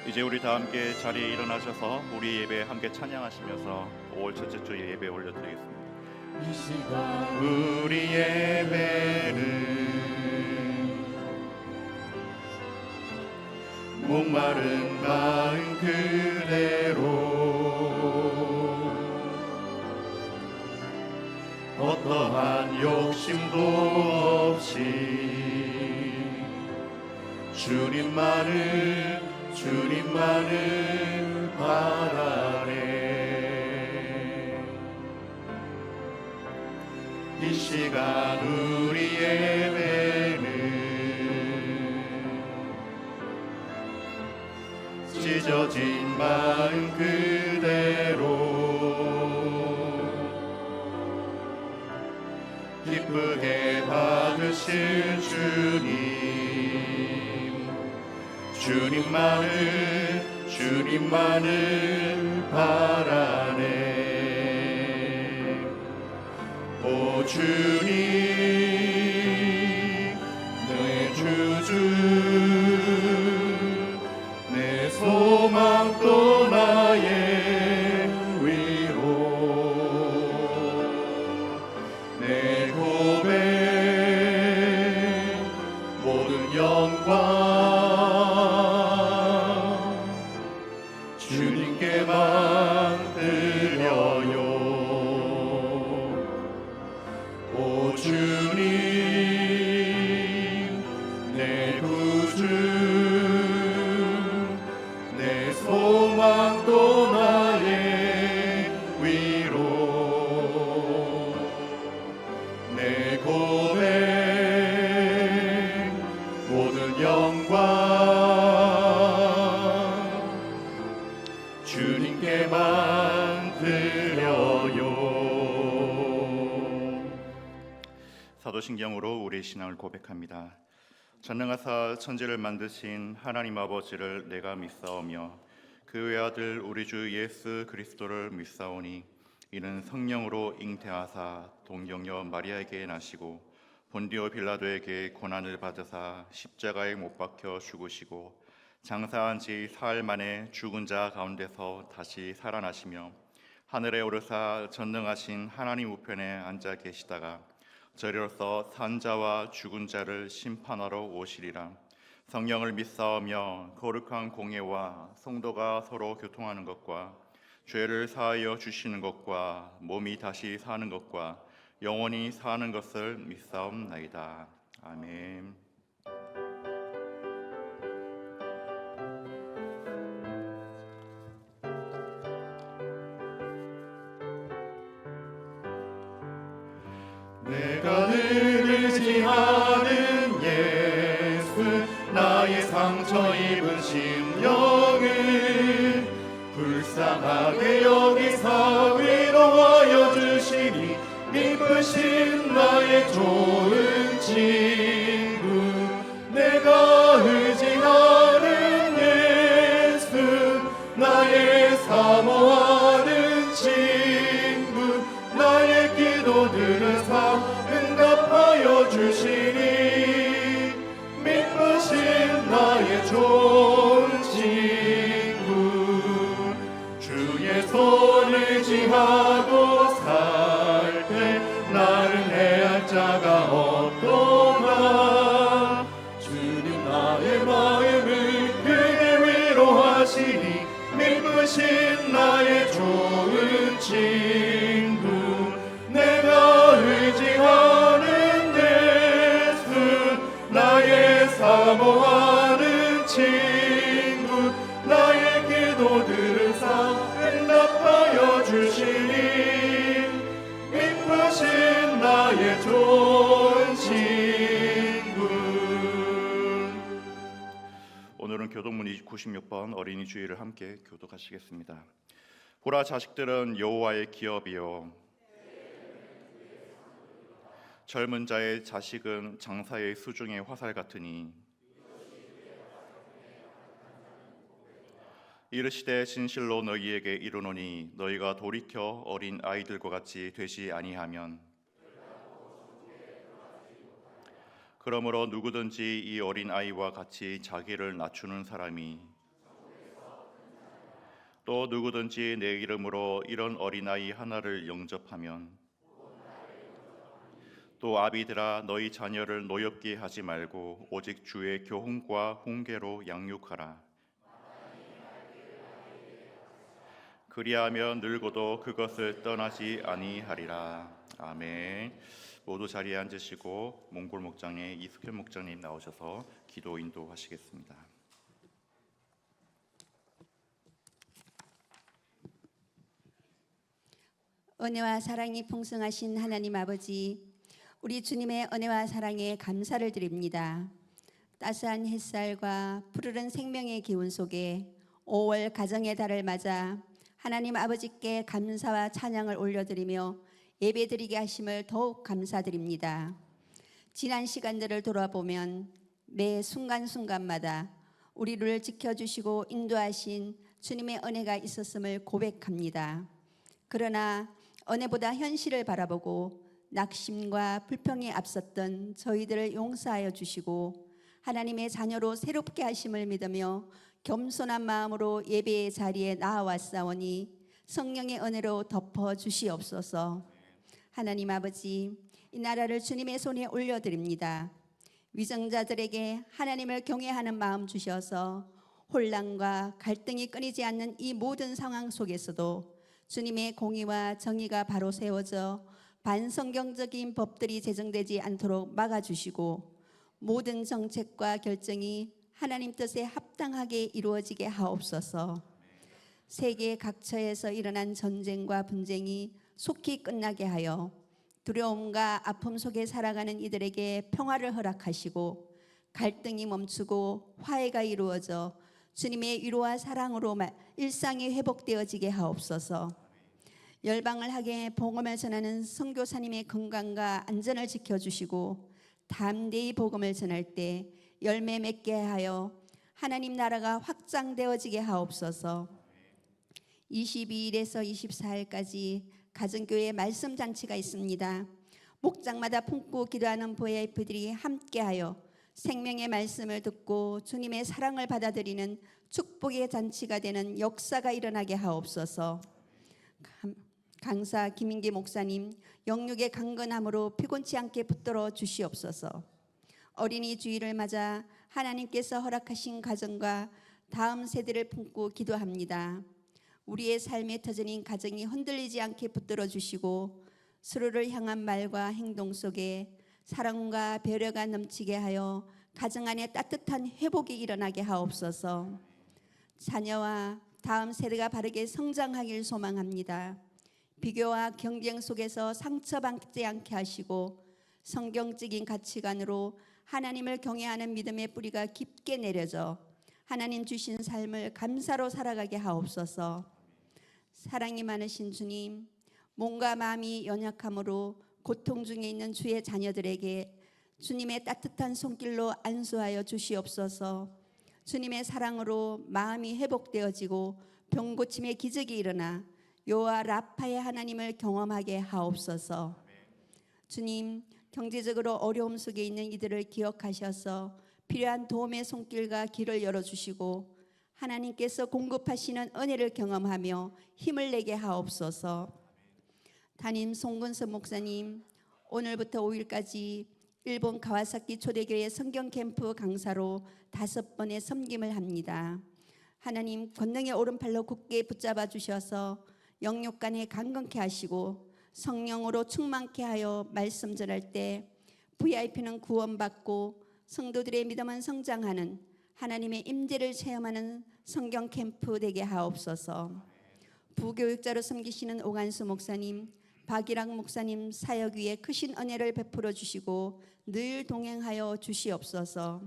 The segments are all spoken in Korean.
이제 우리 다 함께 자리에 일어나셔서 우리 예배 함께 찬양하시면서 5월 첫째 주 예배 올려드리겠습니다. 이 시간 우리 예배는 목마른 마음 그대로 어떠한 욕심도 없이 주님만을 바라네. 이 시간 우리 예배는 찢어진 마음 그대로 기쁘게 받으실 주님만을 바라네. 오 주님 내 주주 내 소망 또 나의 위로 내 고백 모든 영광 주님께만 드려요. 오 주님 내 구주 내 소망 또 나의 위로 내 고백 모든 영광 주님께만 드려요. 사도신경으로 우리의 신앙을 고백합니다. 전능하사 천지를 만드신 하나님 아버지를 내가 믿사오며 그 외아들 우리 주 예수 그리스도를 믿사오니 이는 성령으로 잉태하사 동정녀 마리아에게 나시고 본디오 빌라도에게 고난을 받으사 십자가에 못 박혀 죽으시고 장사한 지 사흘 만에 죽은 자 가운데서 다시 살아나시며 하늘에 오르사 전능하신 하나님 우편에 앉아 계시다가 저리로서 산 자와 죽은 자를 심판하러 오시리라. 성령을 믿사오며 거룩한 공예와 성도가 서로 교통하는 것과 죄를 사하여 주시는 것과 몸이 다시 사는 것과 영원히 사는 것을 믿사옵나이다. 아멘. 내가 늘 의지하는 예수 나의 상처 입은 심령을 불쌍하게 여기사 위로하여 주시니 미쁘신 나의 좋은 친구 내가 의지하는 예수 나의 사모하는 친구 나의 기도 들으사 응답하여 주시니 미쁘신 나의 좋은 친구 주의 손을 의지하고 살 때 나를 해할 자가 없도다. 주님 나의 마음을 크게 위로하시니 미쁘신 나의 좋은 친구 내가 의지하는 예수 나의 사모하는 친구 나의 기도 들으사 응답하여 주시니 미쁘신 나의 좋은 친구. 오늘은 교독문 96번 어린이 주일을 함께 교독하시겠습니다. 보라 자식들은 여호와의 기업이요 젊은 자의 자식은 장사의 수중의 화살 같으니 이르시되 진실로 너희에게 이르노니 너희가 돌이켜 어린 아이들과 같이 되지 아니하면 그러므로 누구든지 이 어린 아이와 같이 자기를 낮추는 사람이 또 누구든지 내 이름으로 이런 어린아이 하나를 영접하면 또 아비들아 너희 자녀를 노엽게 하지 말고 오직 주의 교훈과 훈계로 양육하라. 그리하면 늙어도 그것을 떠나지 아니하리라. 아멘. 모두 자리에 앉으시고 몽골 목장의 이숙현 목장님 나오셔서 기도 인도하시겠습니다. 은혜와 사랑이 풍성하신 하나님 아버지, 우리 주님의 은혜와 사랑에 감사를 드립니다. 따스한 햇살과 푸르른 생명의 기운 속에 5월 가정의 달을 맞아 하나님 아버지께 감사와 찬양을 올려드리며 예배드리게 하심을 더욱 감사드립니다. 지난 시간들을 돌아보면 매 순간순간마다 우리를 지켜주시고 인도하신 주님의 은혜가 있었음을 고백합니다. 그러나 은혜보다 현실을 바라보고 낙심과 불평이 앞섰던 저희들을 용서하여 주시고 하나님의 자녀로 새롭게 하심을 믿으며 겸손한 마음으로 예배의 자리에 나아왔사오니 성령의 은혜로 덮어 주시옵소서. 하나님 아버지, 이 나라를 주님의 손에 올려드립니다. 위정자들에게 하나님을 경외하는 마음 주셔서 혼란과 갈등이 끊이지 않는 이 모든 상황 속에서도 주님의 공의와 정의가 바로 세워져 반성경적인 법들이 제정되지 않도록 막아주시고 모든 정책과 결정이 하나님 뜻에 합당하게 이루어지게 하옵소서. 세계 각처에서 일어난 전쟁과 분쟁이 속히 끝나게 하여 두려움과 아픔 속에 살아가는 이들에게 평화를 허락하시고 갈등이 멈추고 화해가 이루어져 주님의 위로와 사랑으로 일상이 회복되어지게 하옵소서. 열방을 하게 복음을 전하는 선교사님의 건강과 안전을 지켜주시고 담대히 복음을 전할 때 열매 맺게 하여 하나님 나라가 확장되어지게 하옵소서. 22일에서 24일까지 가정교회 말씀 잔치가 있습니다. 목장마다 품고 기도하는 VIP들이 함께하여 생명의 말씀을 듣고 주님의 사랑을 받아들이는 축복의 잔치가 되는 역사가 일어나게 하옵소서. 강사 김인기 목사님 영육의 강건함으로 피곤치 않게 붙들어 주시옵소서. 어린이 주일을 맞아 하나님께서 허락하신 가정과 다음 세대를 품고 기도합니다. 우리의 삶의 터전인 가정이 흔들리지 않게 붙들어 주시고 서로를 향한 말과 행동 속에 사랑과 배려가 넘치게 하여 가정 안에 따뜻한 회복이 일어나게 하옵소서. 자녀와 다음 세대가 바르게 성장하길 소망합니다. 비교와 경쟁 속에서 상처받지 않게 하시고 성경적인 가치관으로 하나님을 경외하는 믿음의 뿌리가 깊게 내려져 하나님 주신 삶을 감사로 살아가게 하옵소서. 사랑이 많으신 주님, 몸과 마음이 연약함으로 고통 중에 있는 주의 자녀들에게 주님의 따뜻한 손길로 안수하여 주시옵소서. 주님의 사랑으로 마음이 회복되어지고 병고침의 기적이 일어나 여호와 라파의 하나님을 경험하게 하옵소서. 주님, 경제적으로 어려움 속에 있는 이들을 기억하셔서 필요한 도움의 손길과 길을 열어주시고 하나님께서 공급하시는 은혜를 경험하며 힘을 내게 하옵소서. 담임 송근섭 목사님, 오늘부터 5일까지 일본 가와사키 초대교회 성경캠프 강사로 5번의 섬김을 합니다. 하나님 권능의 오른팔로 굳게 붙잡아 주셔서 영육간에 강건케 하시고 성령으로 충만케 하여 말씀 전할 때 VIP는 구원받고 성도들의 믿음은 성장하는 하나님의 임재를 체험하는 성경 캠프 되게 하옵소서. 부교육자로 섬기시는 오간수 목사님, 박일학 목사님 사역 위에 크신 은혜를 베풀어 주시고 늘 동행하여 주시옵소서.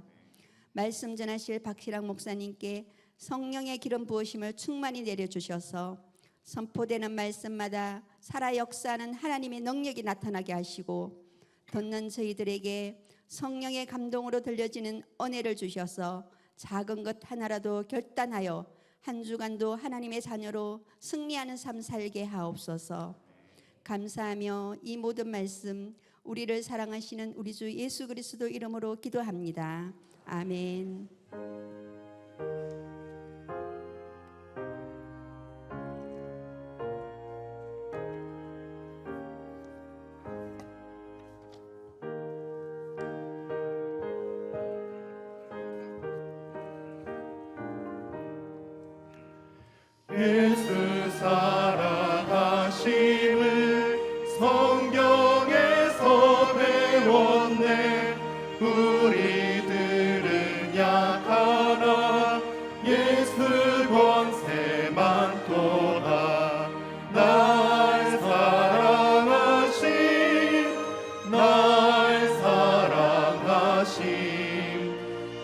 말씀 전하실 박일학 목사님께 성령의 기름 부으심을 충만히 내려주셔서 선포되는 말씀마다 살아 역사하는 하나님의 능력이 나타나게 하시고 듣는 저희들에게 성령의 감동으로 들려지는 은혜를 주셔서 작은 것 하나라도 결단하여 한 주간도 하나님의 자녀로 승리하는 삶 살게 하옵소서. 감사하며 이 모든 말씀 우리를 사랑하시는 우리 주 예수 그리스도 이름으로 기도합니다. 아멘. 예수 사랑하심을 성경에서 배웠네. 우리들은 약하나 예수 권세만 도다. 날 사랑하심, 날 사랑하심,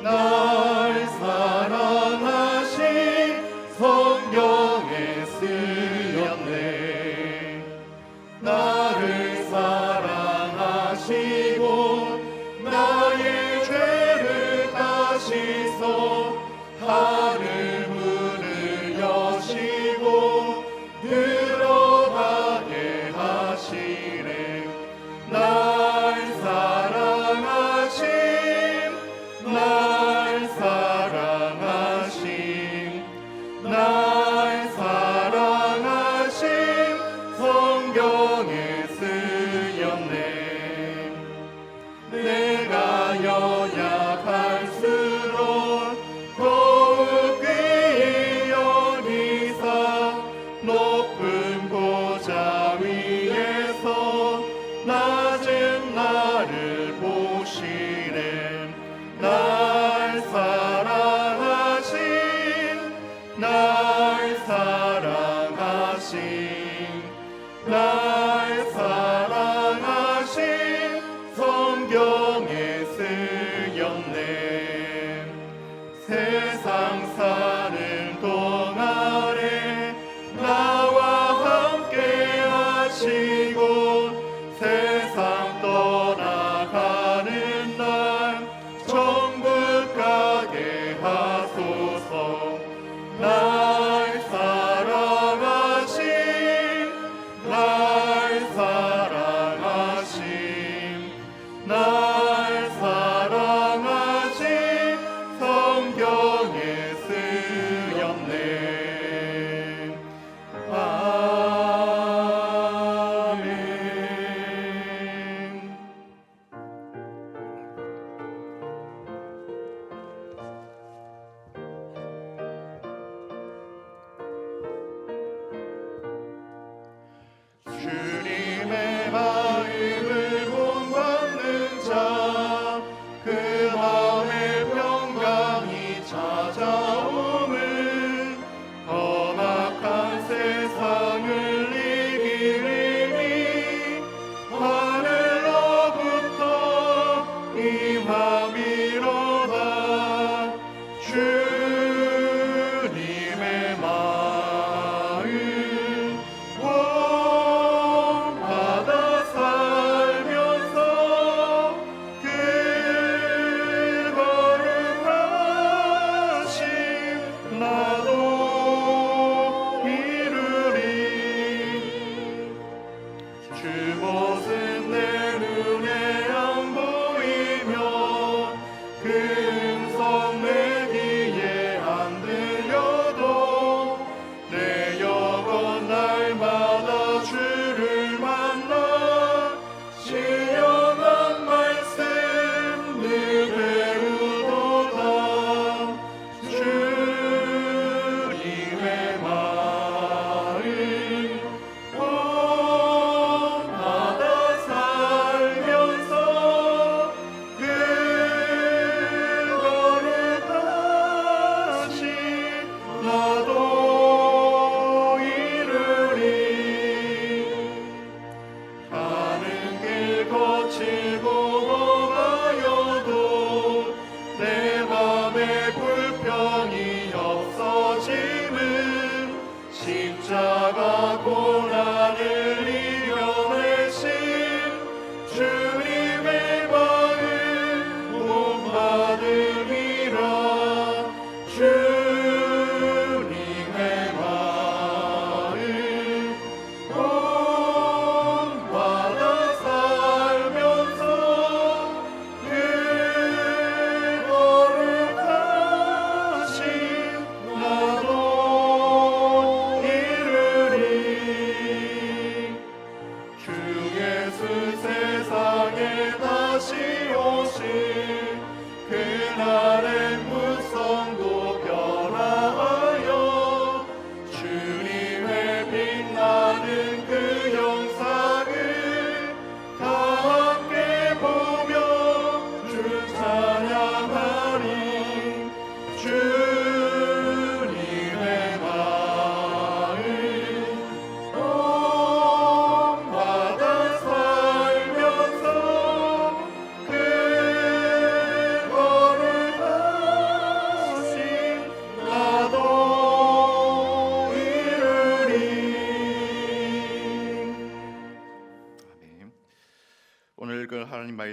날 사랑하심 성경에 쓰였네. 나를 사랑하시고 나의 죄를 다시소 하늘 문을 여시고 들어가게 하시네. 날 사랑하심, 날 사랑하심, 날 사랑하심 성경에 쓰였네. 내가 연약할수록 더욱 귀히 여기사 높은 보좌 위에서 낮은 나를 보시네. 날 사랑하심, 날 사랑하심, 날 사랑하심 성경에 쓰였네. 세상 사는 동안에 나와 함께 하시고 세상 떠나가는 날 천국 가게 하소서. 날 사랑하심, 날 사랑하심, 날 사랑하심 성경에 쓰였네. 아멘. 주님의 마음을 본받는 자, 그 마음에 평강이 찾아오는 험악한 세상을 이기리니 하늘로부터 임함이로다. 주님의 마음 본받아 살면서 그 거룩하심 나도 이루리. 주 모습 내 눈에 안 보이며 그 음성 내 귀에 안 들려도 내 영혼 날마다 주를 만나 신령한 말씀 늘 배우도다. 주님의 마음 본받아 살면서 그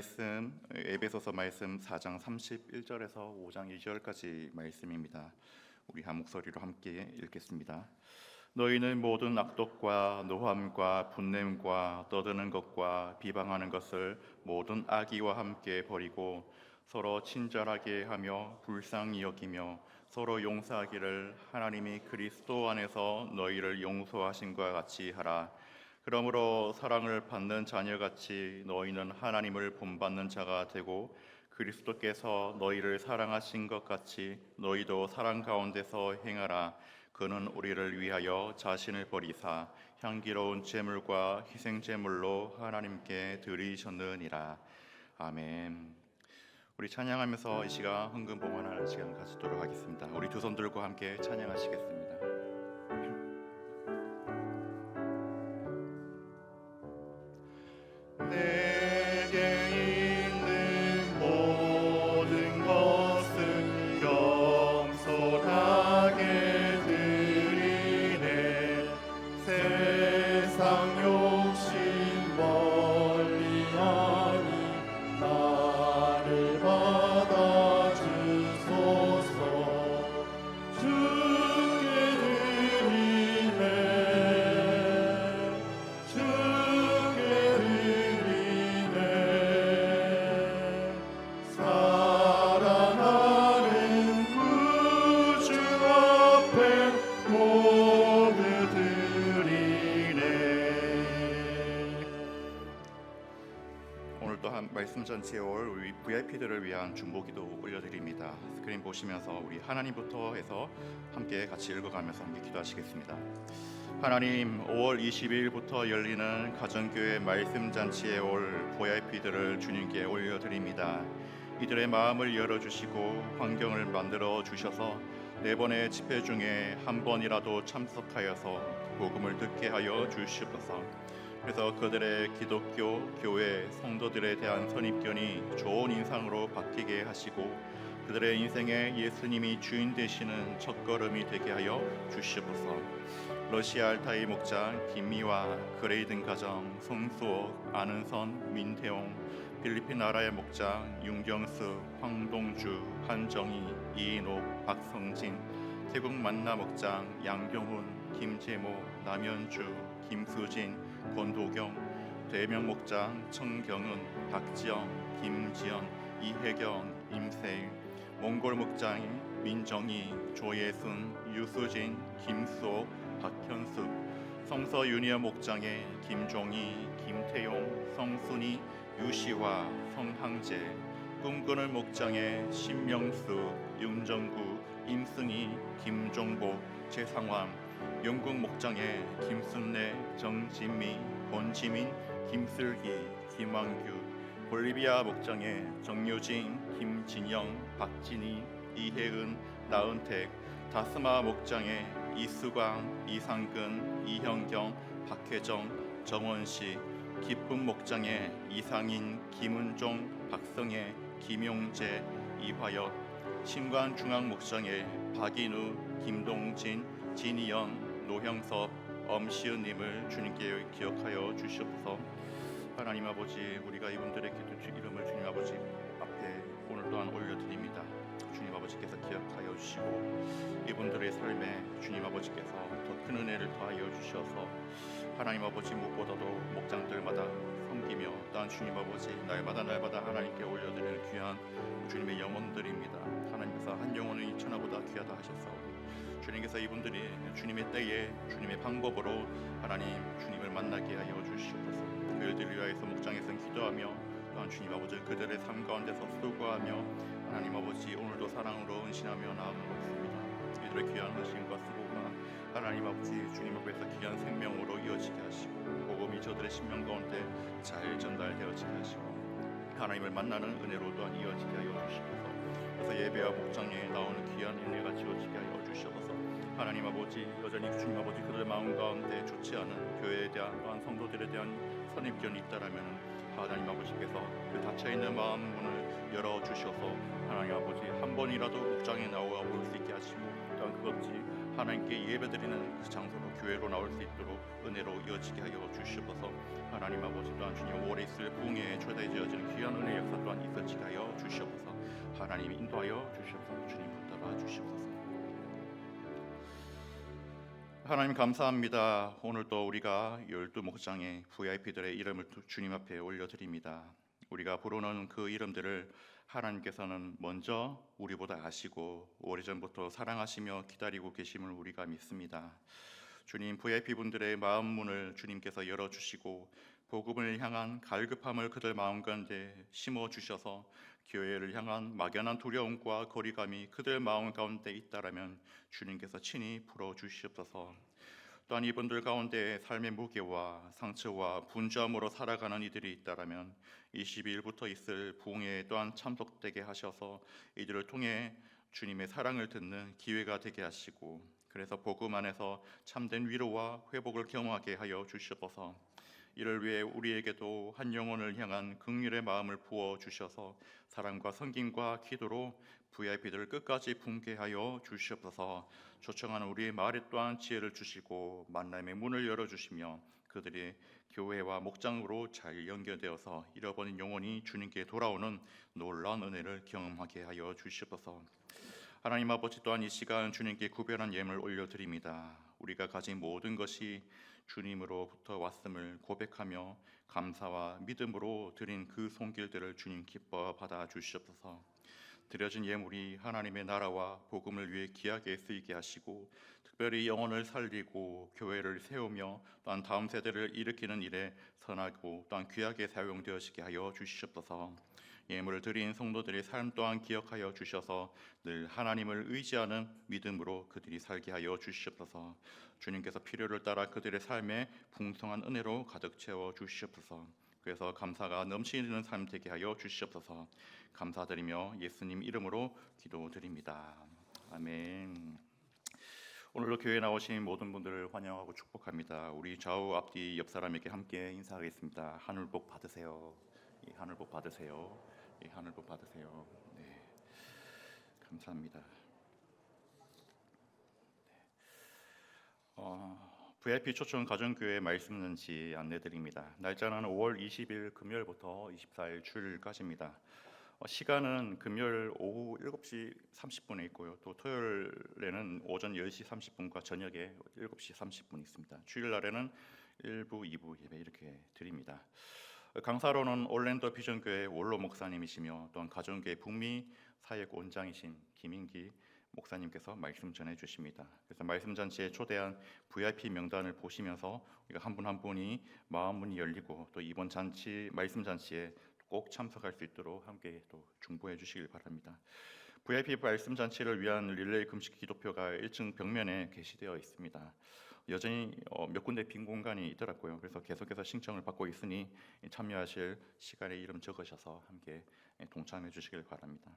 말씀 에베소서 말씀 4장 31절에서 5장 2절까지 말씀입니다. 우리 한 목소리로 함께 읽겠습니다. 너희는 모든 악독과 노함과 분냄과 떠드는 것과 비방하는 것을 모든 악의와 함께 버리고 서로 친절하게 하며 불쌍히 여기며 서로 용서하기를 하나님이 그리스도 안에서 너희를 용서하신과 같이 하라. 그러므로 사랑을 받는 자녀같이 너희는 하나님을 본받는 자가 되고 그리스도께서 너희를 사랑하신 것 같이 너희도 사랑 가운데서 행하라. 그는 우리를 위하여 자신을 버리사 향기로운 제물과 희생 제물로 하나님께 드리셨느니라. 아멘. 우리 찬양하면서 이 시간 헌금 봉헌하는 시간 가지도록 하겠습니다. 우리 두 손 들고 함께 찬양하시겠습니다. 내게 있는 모든 것을 겸손하게 드리네. 세상 욕심 멀리하니 나를 받아주소서. 주께 드리네. 주께 드리네. 사랑하는 구주 앞에 모두 드리네. 오늘 또한 말씀 전체에 올 우리 VIP들을 위한 중보기도 올려드립니다. 스크린 보시면서 우리 하나님부터 해서 함께 같이 읽어가면서 함께 기도하시겠습니다. 하나님, 5월 22일부터 열리는 가정교회 말씀 잔치에 올 VIP들을 주님께 올려드립니다. 이들의 마음을 열어주시고 환경을 만들어 주셔서 4번의 집회 중에 한 번이라도 참석하여서 복음을 듣게 하여 주시옵소서. 그래서 그들의 기독교, 교회, 성도들에 대한 선입견이 좋은 인상으로 바뀌게 하시고 그들의 인생에 예수님이 주인 되시는 첫걸음이 되게 하여 주시옵소서. 러시아 알타이 목장 김미화, 그레이든 가정 송수옥, 안은선, 민태용, 필리핀 나라의 목장 윤경수, 황동주, 한정희, 이인옥, 박성진, 태국 만나 목장 양경훈, 김재모, 남현주, 김수진, 권도경, 대명 목장 청경은, 박지영, 김지연, 이혜경, 임세일, 몽골 목장 민정희, 조예순, 유수진, 김수옥, 박현숙, 성서 유니어 목장의 김종희, 김태용, 성순이, 유시화, 성항재, 꿈꾸는 목장의 신명수, 윤정구, 임승희, 김종복, 최상환, 영국 목장의 김순례, 정진미, 권지민, 김슬기, 김왕규, 볼리비아 목장의 정효진, 김진영, 박진희, 이혜은, 나은택, 다스마 목장의 이수광, 이상근, 이형경, 박혜정, 정원식, 기쁨 목장의 이상인, 김은종, 박성애, 김용재, 이화엽, 신관 중앙 목장의 박인우, 김동진, 진희연, 노형섭, 엄시은님을 주님께 기억하여 주시옵소서. 하나님 아버지, 우리가 이분들의 기도 이름을 주님 아버지 앞에 오늘 또한 올려드립니다. 주님 아버지께서 기억하여 주시고 이분들의 삶에 주님 아버지께서 더 큰 은혜를 더하여 주셔서 하나님 아버지 무엇보다도 목장들마다 섬기며 또한 주님 아버지 날마다 하나님께 올려드리는 귀한 주님의 영혼들입니다. 하나님께서 한 영혼은 2천하보다 귀하다 하셨사오니 주님께서 이분들이 주님의 때에 주님의 방법으로 하나님 주님을 만나게 하여 주시옵소서. 그들을 위하여서 목장에서 기도하며 또한 주님 아버지 그들의 삶 가운데서 수고하며 하나님 아버지 오늘도 사랑으로 은신하며 나아가고 있습니다. 이들의 귀한 은신과 수고가 하나님 아버지 주님 앞에서 귀한 생명으로 이어지게 하시고 복음이 저들의 심령 가운데 잘 전달되어지게 하시고 하나님을 만나는 은혜로 또한 이어지게 하여 주시옵소서. 그래서 예배와 목장에 나오는 귀한 은혜가 지어지게 하여 주시옵소서. 하나님 아버지 여전히 주님 아버지 그들의 마음 가운데 좋지 않은 교회에 대한 또한 성도들에 대한 선입견이 있다라면 하나님 아버지께서 그 닫혀있는 마음 문을 열어주셔서 하나님 아버지 한 번이라도 목장에 나와 볼 수 있게 하시고 또한 그것이 하나님께 예배드리는 그 장소로 교회로 나올 수 있도록 은혜로 이어지게 하여 주시옵소서. 하나님 아버지 또한 주님 5월에 있을 부흥회에 초대되어지는 귀한 은혜 역사 또한 있어지게 하여 주시옵소서. 하나님이 인도하여 주시옵소서. 주님 붙잡아 주시옵소서. 하나님 감사합니다. 오늘도 우리가 12목장의 VIP들의 이름을 주님 앞에 올려드립니다. 우리가 부르는 그 이름들을 하나님께서는 먼저 우리보다 아시고 오래전부터 사랑하시며 기다리고 계심을 우리가 믿습니다. 주님, VIP분들의 마음 문을 주님께서 열어주시고 복음을 향한 갈급함을 그들 마음 가운데 심어주셔서 교회를 향한 막연한 두려움과 거리감이 그들 마음 가운데 있다라면 주님께서 친히 풀어주시옵소서. 또한 이분들 가운데 삶의 무게와 상처와 분주함으로 살아가는 이들이 있다라면 22일부터 있을 부흥회에 또한 참석되게 하셔서 이들을 통해 주님의 사랑을 듣는 기회가 되게 하시고 그래서 복음 안에서 참된 위로와 회복을 경험하게 하여 주시옵소서. 이를 위해 우리에게도 한 영혼을 향한 긍휼의 마음을 부어 주셔서 사랑과 섬김과 기도로 VIP들을 끝까지 붕괴하여 주시옵소서. 초청하는 우리의 말에 또한 지혜를 주시고 만남의 문을 열어주시며 그들이 교회와 목장으로 잘 연결되어서 잃어버린 영혼이 주님께 돌아오는 놀라운 은혜를 경험하게 하여 주시옵소서. 하나님 아버지 또한 이 시간 주님께 구별한 예물 올려드립니다. 우리가 가진 모든 것이 주님으로부터 왔음을 고백하며 감사와 믿음으로 드린 그 손길들을 주님 기뻐 받아 주시옵소서. 드려진 예물이 하나님의 나라와 복음을 위해 귀하게 쓰이게 하시고 특별히 영혼을 살리고 교회를 세우며 또한 다음 세대를 일으키는 일에 선하고 또한 귀하게 사용되어지게 하여 주시옵소서. 예물을 드린 성도들의 삶 또한 기억하여 주셔서 늘 하나님을 의지하는 믿음으로 그들이 살게 하여 주시옵소서. 주님께서 필요를 따라 그들의 삶에 풍성한 은혜로 가득 채워 주시옵소서. 그래서 감사가 넘치는 삶 되게 하여 주시옵소서. 감사드리며 예수님 이름으로 기도드립니다. 아멘. 오늘도 교회에 나오신 모든 분들을 환영하고 축복합니다. 우리 좌우 앞뒤 옆 사람에게 함께 인사하겠습니다. 하늘 복 받으세요. 하늘 복 받으세요. 하늘 복 받으세요. 네, 감사합니다. VIP 초청 가정교회 말씀 전시 안내드립니다. 날짜는 5월 20일 금요일부터 24일 주일까지입니다. 시간은 금요일 오후 7시 30분에 있고요. 또 토요일에는 오전 10시 30분과 저녁에 7시 30분 있습니다. 주일날에는 1부, 2부 예배 이렇게 드립니다. 강사로는 올랜도 비전교회 원로 목사님이시며 또한 가정교회 북미 사역 원장이신 김인기 목사님께서 말씀 전해 주십니다. 그래서 말씀 잔치에 초대한 VIP 명단을 보시면서 우리가 한 분 한 분이 마음 문이 열리고 또 이번 잔치 말씀 잔치에 꼭 참석할 수 있도록 함께 또 중보해 주시길 바랍니다. VIP 말씀 잔치를 위한 릴레이 금식 기도표가 1층 벽면에 게시되어 있습니다. 여전히 몇 군데 빈 공간이 있더라고요. 그래서 계속해서 신청을 받고 있으니 참여하실 시간에 이름 적으셔서 함께 동참해 주시길 바랍니다.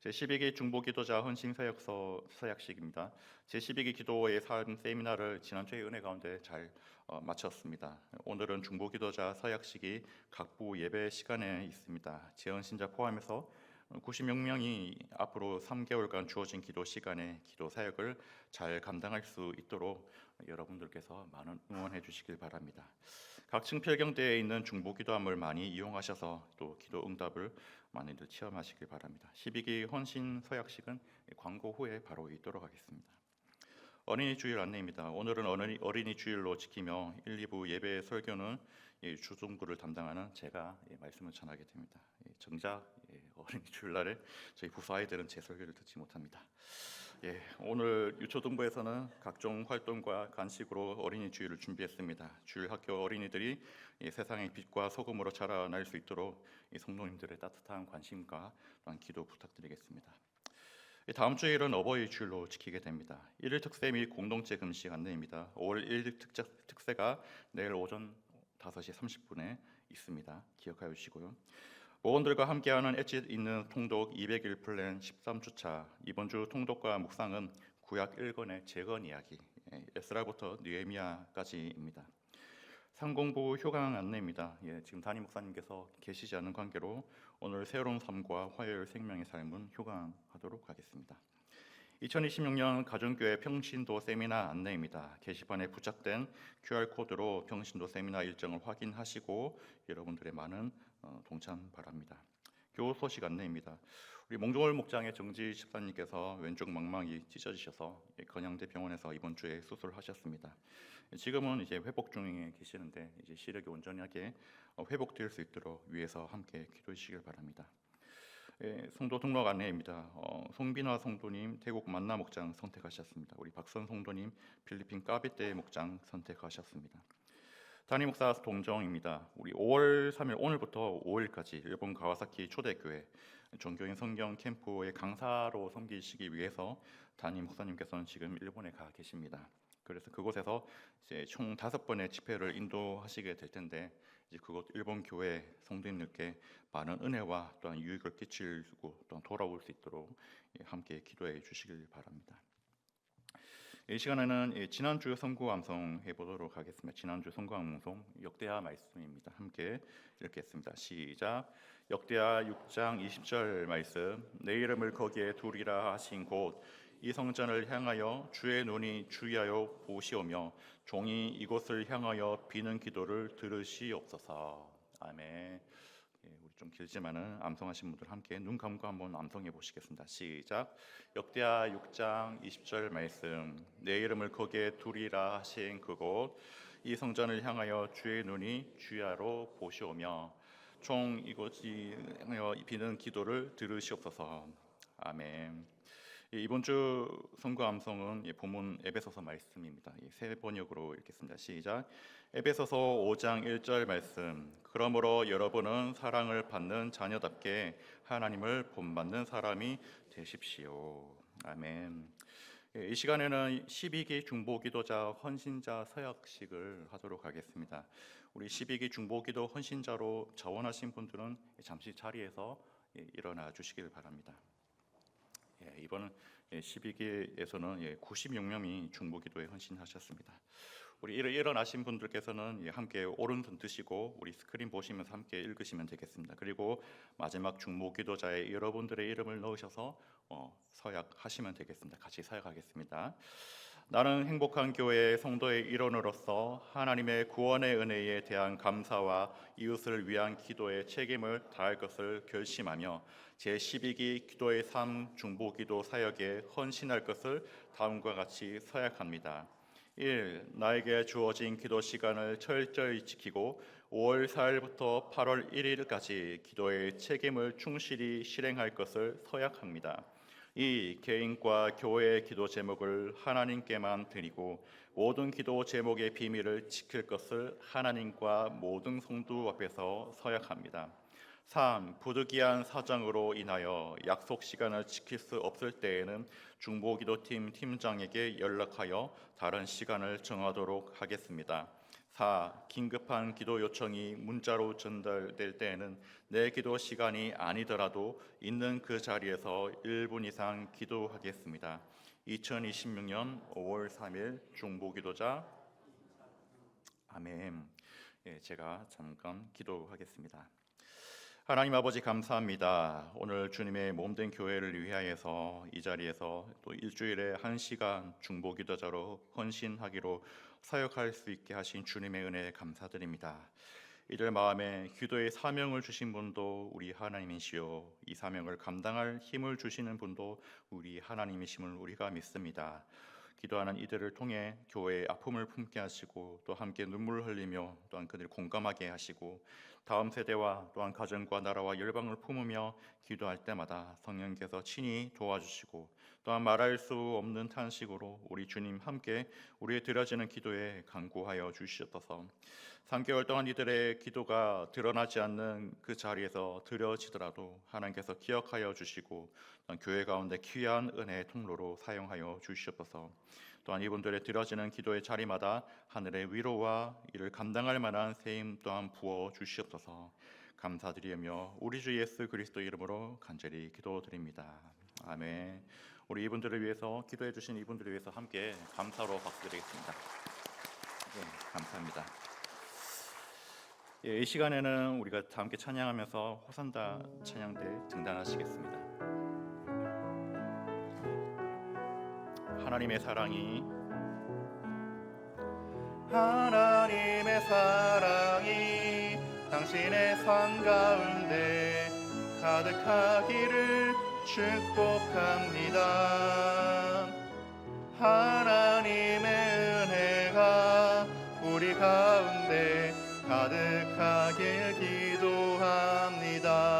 제12기 중보기도자 헌신서약서 서약식입니다. 제12기 기도의 삶 세미나를 지난주에 은혜 가운데 잘 마쳤습니다. 오늘은 중보기도자 서약식이 각부 예배 시간에 있습니다. 재헌신자 포함해서 96명이 앞으로 3개월간 주어진 기도 시간에 기도 사역을 잘 감당할 수 있도록 여러분들께서 많은 응원해 주시길 바랍니다. 각층 필경대에 있는 중보기도함을 많이 이용하셔서 또 기도 응답을 많이들 체험하시길 바랍니다. 12기 헌신 서약식은 광고 후에 바로 있도록 하겠습니다. 어린이 주일 안내입니다. 오늘은 어린이 주일로 지키며 1, 2부 예배 설교는 주중부를 담당하는 제가 말씀을 전하게 됩니다. 정작 어린이 주일날에 저희 부서 아이들은 제 설교를 듣지 못합니다. 오늘 유초등부에서는 각종 활동과 간식으로 어린이 주일을 준비했습니다. 주일 학교 어린이들이 세상의 빛과 소금으로 자라날 수 있도록 성도님들의 따뜻한 관심과 또한 기도 부탁드리겠습니다. 다음 주일은 어버이 주일로 지키게 됩니다. 1일 특세 및 공동체 금식 안내입니다. 5월 1일 특세가 내일 오전 5시 30분에 있습니다. 기억하여 주시고요. 모원들과 함께하는 엣지 있는 통독 200일 플랜 13주차 이번 주 통독과 묵상은 구약 1권의 재건 이야기 에스라부터 느헤미야까지입니다. 상공부 효강 안내입니다. 지금 담임 목사님께서 계시지 않은 관계로 오늘 새로운 삶과 화요일 생명의 삶은 효강하도록 하겠습니다. 2026년 가정교회 평신도 세미나 안내입니다. 게시판에 부착된 QR코드로 평신도 세미나 일정을 확인하시고 여러분들의 많은 동참 바랍니다. 교우 소식 안내입니다. 우리 몽종월 목장의 정지 집사님께서 왼쪽 망막이 찢어지셔서 건양대 병원에서 이번 주에 수술하셨습니다. 지금은 이제 회복 중에 계시는데 이제 시력이 온전하게 회복될 수 있도록 위에서 함께 기도해 주시길 바랍니다. 성도 등록 안내입니다. 송빈화 성도님 태국 만나 목장 선택하셨습니다. 우리 박선 성도님 필리핀 까비떼 목장 선택하셨습니다. 담임 목사 동정입니다. 우리 5월 3일 오늘부터 5일까지 일본 가와사키 초대교회 종교인 성경 캠프의 강사로 섬기시기 위해서 담임 목사님께서는 지금 일본에 가 계십니다. 그래서 그곳에서 이제 총 5번의 집회를 인도하시게 될 텐데 이제 그곳 일본 교회 성도님들께 많은 은혜와 또한 유익을 끼치고 또한 돌아올 수 있도록 함께 기도해 주시길 바랍니다. 이 시간에는 지난주 선고 암송해 보도록 하겠습니다. 지난주 선고 암송 역대하 말씀입니다. 함께 읽겠습니다. 시작. 역대하 6장 20절 말씀. 내 이름을 거기에 두리라 하신 곳 이 성전을 향하여 주의 눈이 주의하여 보시오며 종이 이곳을 향하여 비는 기도를 들으시옵소서. 아멘. 우리 좀 길지만은 암송하신 분들 함께 눈 감고 한번 암송해 보시겠습니다. 시작. 역대하 6장 20절 말씀. 내 이름을 거기에 두리라 하신 그곳 이 성전을 향하여 주의 눈이 주야로 보시오며 종 이곳이 향하여 비는 기도를 들으시옵소서. 아멘. 이번 주 선고 암송은 본문 에베소서 말씀입니다. 새 번역으로 읽겠습니다. 시작. 에베소서 5장 1절 말씀. 그러므로 여러분은 사랑을 받는 자녀답게 하나님을 본받는 사람이 되십시오. 아멘. 이 시간에는 12기 중보기도자 헌신자 서약식을 하도록 하겠습니다. 우리 12기 중보기도 헌신자로 자원하신 분들은 잠시 자리에서 일어나 주시길 바랍니다. 이번 12기에서는 96명이 중보기도에 헌신하셨습니다. 우리 일어나신 분들께서는 함께 오른손 드시고 우리 스크린 보시면서 함께 읽으시면 되겠습니다. 그리고 마지막 중보기도자의 여러분들의 이름을 넣으셔서 서약하시면 되겠습니다. 같이 서약하겠습니다. 나는 행복한 교회의 성도의 일원으로서 하나님의 구원의 은혜에 대한 감사와 이웃을 위한 기도의 책임을 다할 것을 결심하며 제12기 기도의 삶 중보기도 사역에 헌신할 것을 다음과 같이 서약합니다. 1. 나에게 주어진 기도 시간을 철저히 지키고 5월 4일부터 8월 1일까지 기도의 책임을 충실히 실행할 것을 서약합니다. 2. 개인과 교회의 기도 제목을 하나님께만 드리고 모든 기도 제목의 비밀을 지킬 것을 하나님과 모든 성도 앞에서 서약합니다. 3. 부득이한 사정으로 인하여 약속 시간을 지킬 수 없을 때에는 중보기도팀 팀장에게 연락하여 다른 시간을 정하도록 하겠습니다. 4. 긴급한 기도 요청이 문자로 전달될 때에는 내 기도 시간이 아니더라도 있는 그 자리에서 1분 이상 기도하겠습니다. 2026년 5월 3일 중보기도자. 아멘. 제가 잠깐 기도하겠습니다. 하나님 아버지 감사합니다. 오늘 주님의 몸된 교회를 위하여서 이 자리에서 또 일주일에 1시간 중보기도자로 헌신하기로 사역할 수 있게 하신 주님의 은혜에 감사드립니다. 이들 마음에 기도의 사명을 주신 분도 우리 하나님이시요 이 사명을 감당할 힘을 주시는 분도 우리 하나님이심을 우리가 믿습니다. 기도하는 이들을 통해 교회의 아픔을 품게 하시고 또 함께 눈물을 흘리며 또한 그들을 공감하게 하시고 다음 세대와 또한 가정과 나라와 열방을 품으며 기도할 때마다 성령께서 친히 도와주시고 또한 말할 수 없는 탄식으로 우리 주님 함께 우리의 드려지는 기도에 간구하여 주시옵소서. 3개월 동안 이들의 기도가 드러나지 않는 그 자리에서 드려지더라도 하나님께서 기억하여 주시고 또한 교회 가운데 귀한 은혜의 통로로 사용하여 주시옵소서. 또한 이분들의 드려지는 기도의 자리마다 하늘의 위로와 이를 감당할 만한 세임 또한 부어 주시옵소서. 감사드리며 우리 주 예수 그리스도 이름으로 간절히 기도드립니다. 아멘. 우리 이분들을 위해서 기도해 주신 이분들을 위해서 함께 감사로 박수드리겠습니다. 감사합니다. 이 시간에는 우리가 다 함께 찬양하면서 호산나 찬양대 등단하시겠습니다. 하나님의 사랑이 당신의 삶 가운데 가득하기를 축복합니다. 하나님의 은혜가 우리 가운데 가득하길 기도합니다.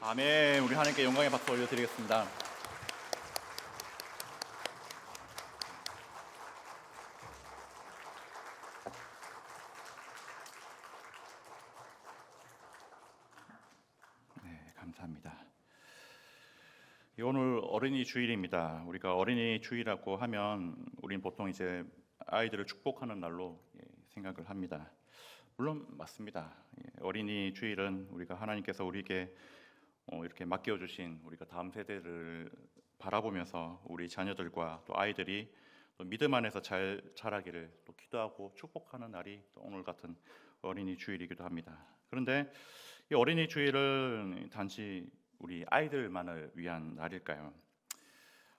아멘. 우리 하나님께 영광의 박수 올려드리겠습니다. 네, 감사합니다. 오늘 어린이 주일입니다. 우리가 어린이 주일이라고 하면 우리는 보통 이제 아이들을 축복하는 날로 생각을 합니다. 물론 맞습니다. 어린이 주일은 우리가 하나님께서 우리에게 이렇게 맡겨주신 우리가 다음 세대를 바라보면서 우리 자녀들과 또 아이들이 또 믿음 안에서 잘 자라기를 또 기도하고 축복하는 날이 또 오늘 같은 어린이 주일이기도 합니다. 그런데 이 어린이 주일은 단지 우리 아이들만을 위한 날일까요?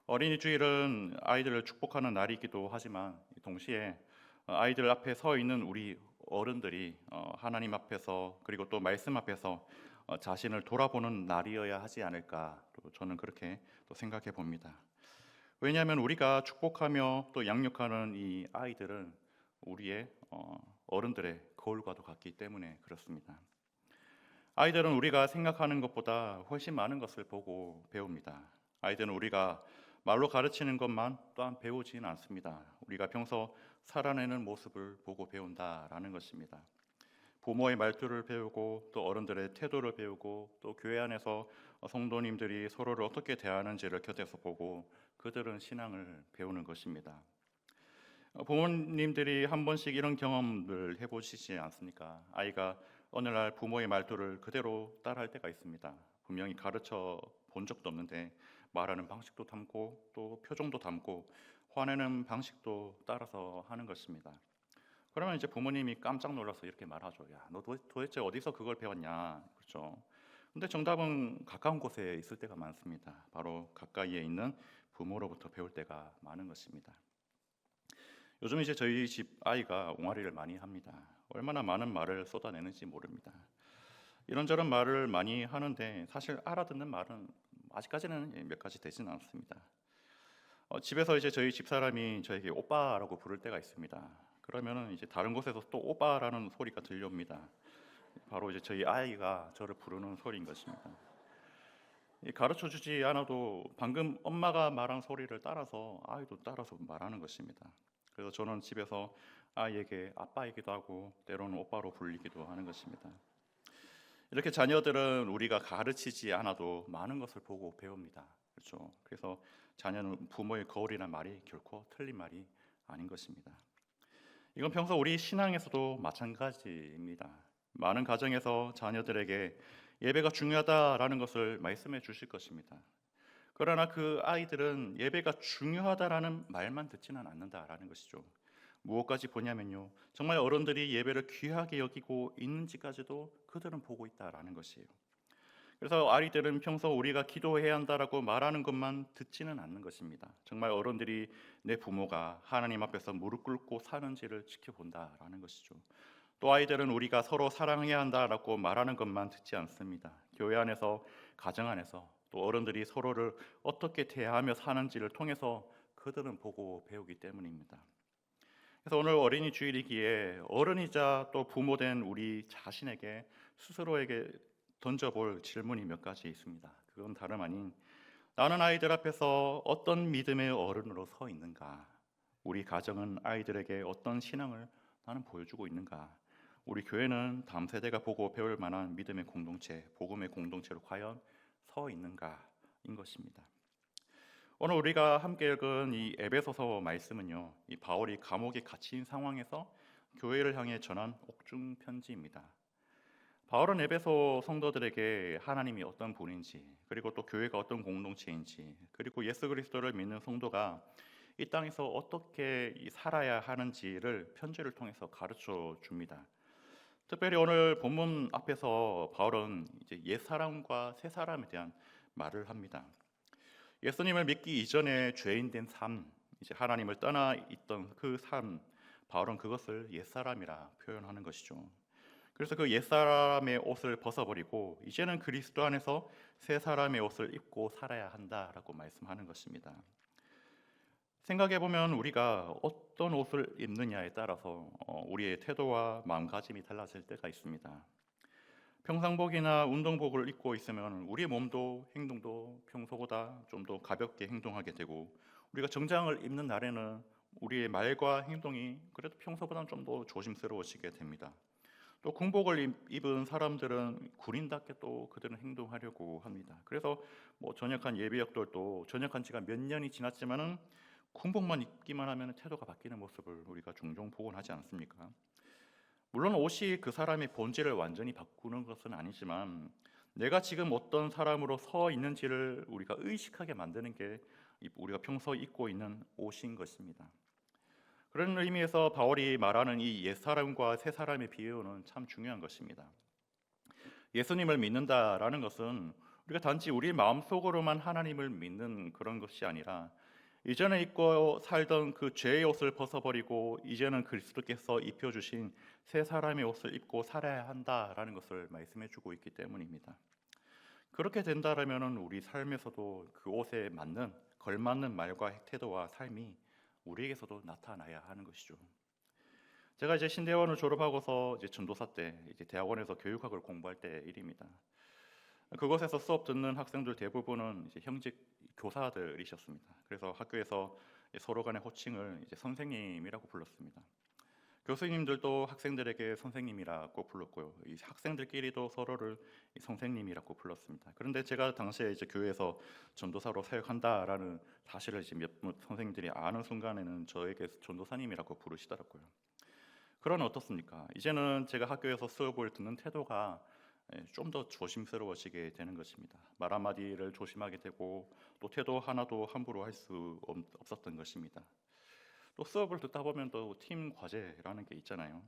어린이 주일은 아이들을 축복하는 날이기도 하지만 동시에 아이들 앞에 서 있는 우리 어른들이 하나님 앞에서 그리고 또 말씀 앞에서 자신을 돌아보는 날이어야 하지 않을까, 또 저는 그렇게 또 생각해 봅니다. 왜냐하면 우리가 축복하며 또 양육하는 이 아이들은 우리의 어른들의 거울과도 같기 때문에 그렇습니다. 아이들은 우리가 생각하는 것보다 훨씬 많은 것을 보고 배웁니다. 아이들은 우리가 말로 가르치는 것만 또한 배우지는 않습니다. 우리가 평소 살아내는 모습을 보고 배운다라는 것입니다. 부모의 말투를 배우고 또 어른들의 태도를 배우고 또 교회 안에서 성도님들이 서로를 어떻게 대하는지를 곁에서 보고 그들은 신앙을 배우는 것입니다. 부모님들이 한 번씩 이런 경험을 해보시지 않습니까? 아이가 어느 날 부모의 말투를 그대로 따라할 때가 있습니다. 분명히 가르쳐 본 적도 없는데 말하는 방식도 닮고 또 표정도 닮고 화내는 방식도 따라서 하는 것입니다. 그러면 이제 부모님이 깜짝 놀라서 이렇게 말하죠. 야, 너 도대체 어디서 그걸 배웠냐? 그렇죠? 근데 정답은 가까운 곳에 있을 때가 많습니다. 바로 가까이에 있는 부모로부터 배울 때가 많은 것입니다. 요즘 이제 저희 집 아이가 옹알이를 많이 합니다. 얼마나 많은 말을 쏟아내는지 모릅니다. 이런저런 말을 많이 하는데 사실 알아듣는 말은 아직까지는 몇 가지 되지는 않습니다. 집에서 이제 저희 집사람이 저에게 오빠라고 부를 때가 있습니다. 그러면은 이제 다른 곳에서 또 오빠라는 소리가 들려옵니다. 바로 이제 저희 아이가 저를 부르는 소리인 것입니다. 가르쳐 주지 않아도 방금 엄마가 말한 소리를 따라서 아이도 따라서 말하는 것입니다. 그래서 저는 집에서 아이에게 아빠이기도 하고 때로는 오빠로 불리기도 하는 것입니다. 이렇게 자녀들은 우리가 가르치지 않아도 많은 것을 보고 배웁니다. 그렇죠? 그래서 자녀는 부모의 거울이란 말이 결코 틀린 말이 아닌 것입니다. 이건 평소 우리 신앙에서도 마찬가지입니다. 많은 가정에서 자녀들에게 예배가 중요하다라는 것을 말씀해 주실 것입니다. 그러나 그 아이들은 예배가 중요하다라는 말만 듣지는 않는다라는 것이죠. 무엇까지 보냐면요, 정말 어른들이 예배를 귀하게 여기고 있는지까지도 그들은 보고 있다라는 것이에요. 그래서 아이들은 평소 우리가 기도해야 한다라고 말하는 것만 듣지는 않는 것입니다. 정말 어른들이 내 부모가 하나님 앞에서 무릎 꿇고 사는지를 지켜본다라는 것이죠. 또 아이들은 우리가 서로 사랑해야 한다라고 말하는 것만 듣지 않습니다. 교회 안에서, 가정 안에서 또 어른들이 서로를 어떻게 대하며 사는지를 통해서 그들은 보고 배우기 때문입니다. 그래서 오늘 어린이 주일이기에 어른이자 또 부모된 우리 자신에게 스스로에게 던져볼 질문이 몇 가지 있습니다. 그건 다름 아닌 나는 아이들 앞에서 어떤 믿음의 어른으로 서 있는가? 우리 가정은 아이들에게 어떤 신앙을 나는 보여주고 있는가? 우리 교회는 다음 세대가 보고 배울 만한 믿음의 공동체, 복음의 공동체로 과연 서 있는가인 것입니다. 오늘 우리가 함께 읽은 이 에베소서 말씀은요, 이 바울이 감옥에 갇힌 상황에서 교회를 향해 전한 옥중 편지입니다. 바울은 에베소 성도들에게 하나님이 어떤 분인지, 그리고 또 교회가 어떤 공동체인지, 그리고 예수 그리스도를 믿는 성도가 이 땅에서 어떻게 살아야 하는지를 편지를 통해서 가르쳐 줍니다. 특별히 오늘 본문 앞에서 바울은 이제 옛 사람과 새 사람에 대한 말을 합니다. 예수님을 믿기 이전에 죄인된 삶, 이제 하나님을 떠나 있던 그 삶, 바울은 그것을 옛 사람이라 표현하는 것이죠. 그래서 그 옛 사람의 옷을 벗어버리고 이제는 그리스도 안에서 새 사람의 옷을 입고 살아야 한다라고 말씀하는 것입니다. 생각해 보면 우리가 어떤 옷을 입느냐에 따라서 우리의 태도와 마음가짐이 달라질 때가 있습니다. 평상복이나 운동복을 입고 있으면 우리의 몸도 행동도 평소보다 좀 더 가볍게 행동하게 되고, 우리가 정장을 입는 날에는 우리의 말과 행동이 그래도 평소보다는 좀 더 조심스러워지게 됩니다. 또 군복을 입은 사람들은 군인답게 또 그들은 행동하려고 합니다. 그래서 전역한 예비역들도 전역한 지가 몇 년이 지났지만은 군복만 입기만 하면 태도가 바뀌는 모습을 우리가 종종 보곤 하지 않습니까? 물론 옷이 그 사람의 본질을 완전히 바꾸는 것은 아니지만 내가 지금 어떤 사람으로 서 있는지를 우리가 의식하게 만드는 게 우리가 평소 입고 있는 옷인 것입니다. 그런 의미에서 바울이 말하는 이 옛사람과 새사람의 비유는 참 중요한 것입니다. 예수님을 믿는다라는 것은 우리가 단지 우리 마음속으로만 하나님을 믿는 그런 것이 아니라 이전에 입고 살던 그 죄의 옷을 벗어버리고 이제는 그리스도께서 입혀주신 새 사람의 옷을 입고 살아야 한다라는 것을 말씀해주고 있기 때문입니다. 그렇게 된다라면 우리 삶에서도 그 옷에 맞는 걸맞는 말과 태도와 삶이 우리에게서도 나타나야 하는 것이죠. 제가 이제 신대원을 졸업하고서 이제 전도사 때 이제 대학원에서 교육학을 공부할 때 일입니다. 그곳에서 수업 듣는 학생들 대부분은 이제 현직 교사들이셨습니다. 그래서 학교에서 서로 간의 호칭을 이제 선생님이라고 불렀습니다. 교수님들도 학생들에게 선생님이라고 불렀고요. 이 학생들끼리도 서로를 선생님이라고 불렀습니다. 그런데 제가 당시에 이제 교회에서 전도사로 사역한다라는 사실을 이제 몇 선생님들이 아는 순간에는 저에게 전도사님이라고 부르시더라고요. 그러나 어떻습니까? 이제는 제가 학교에서 수업을 듣는 태도가 좀 더 조심스러워지게 되는 것입니다. 말 한마디를 조심하게 되고 또 태도 하나도 함부로 할 수 없었던 것입니다. 또 수업을 듣다 보면 또 팀 과제라는 게 있잖아요.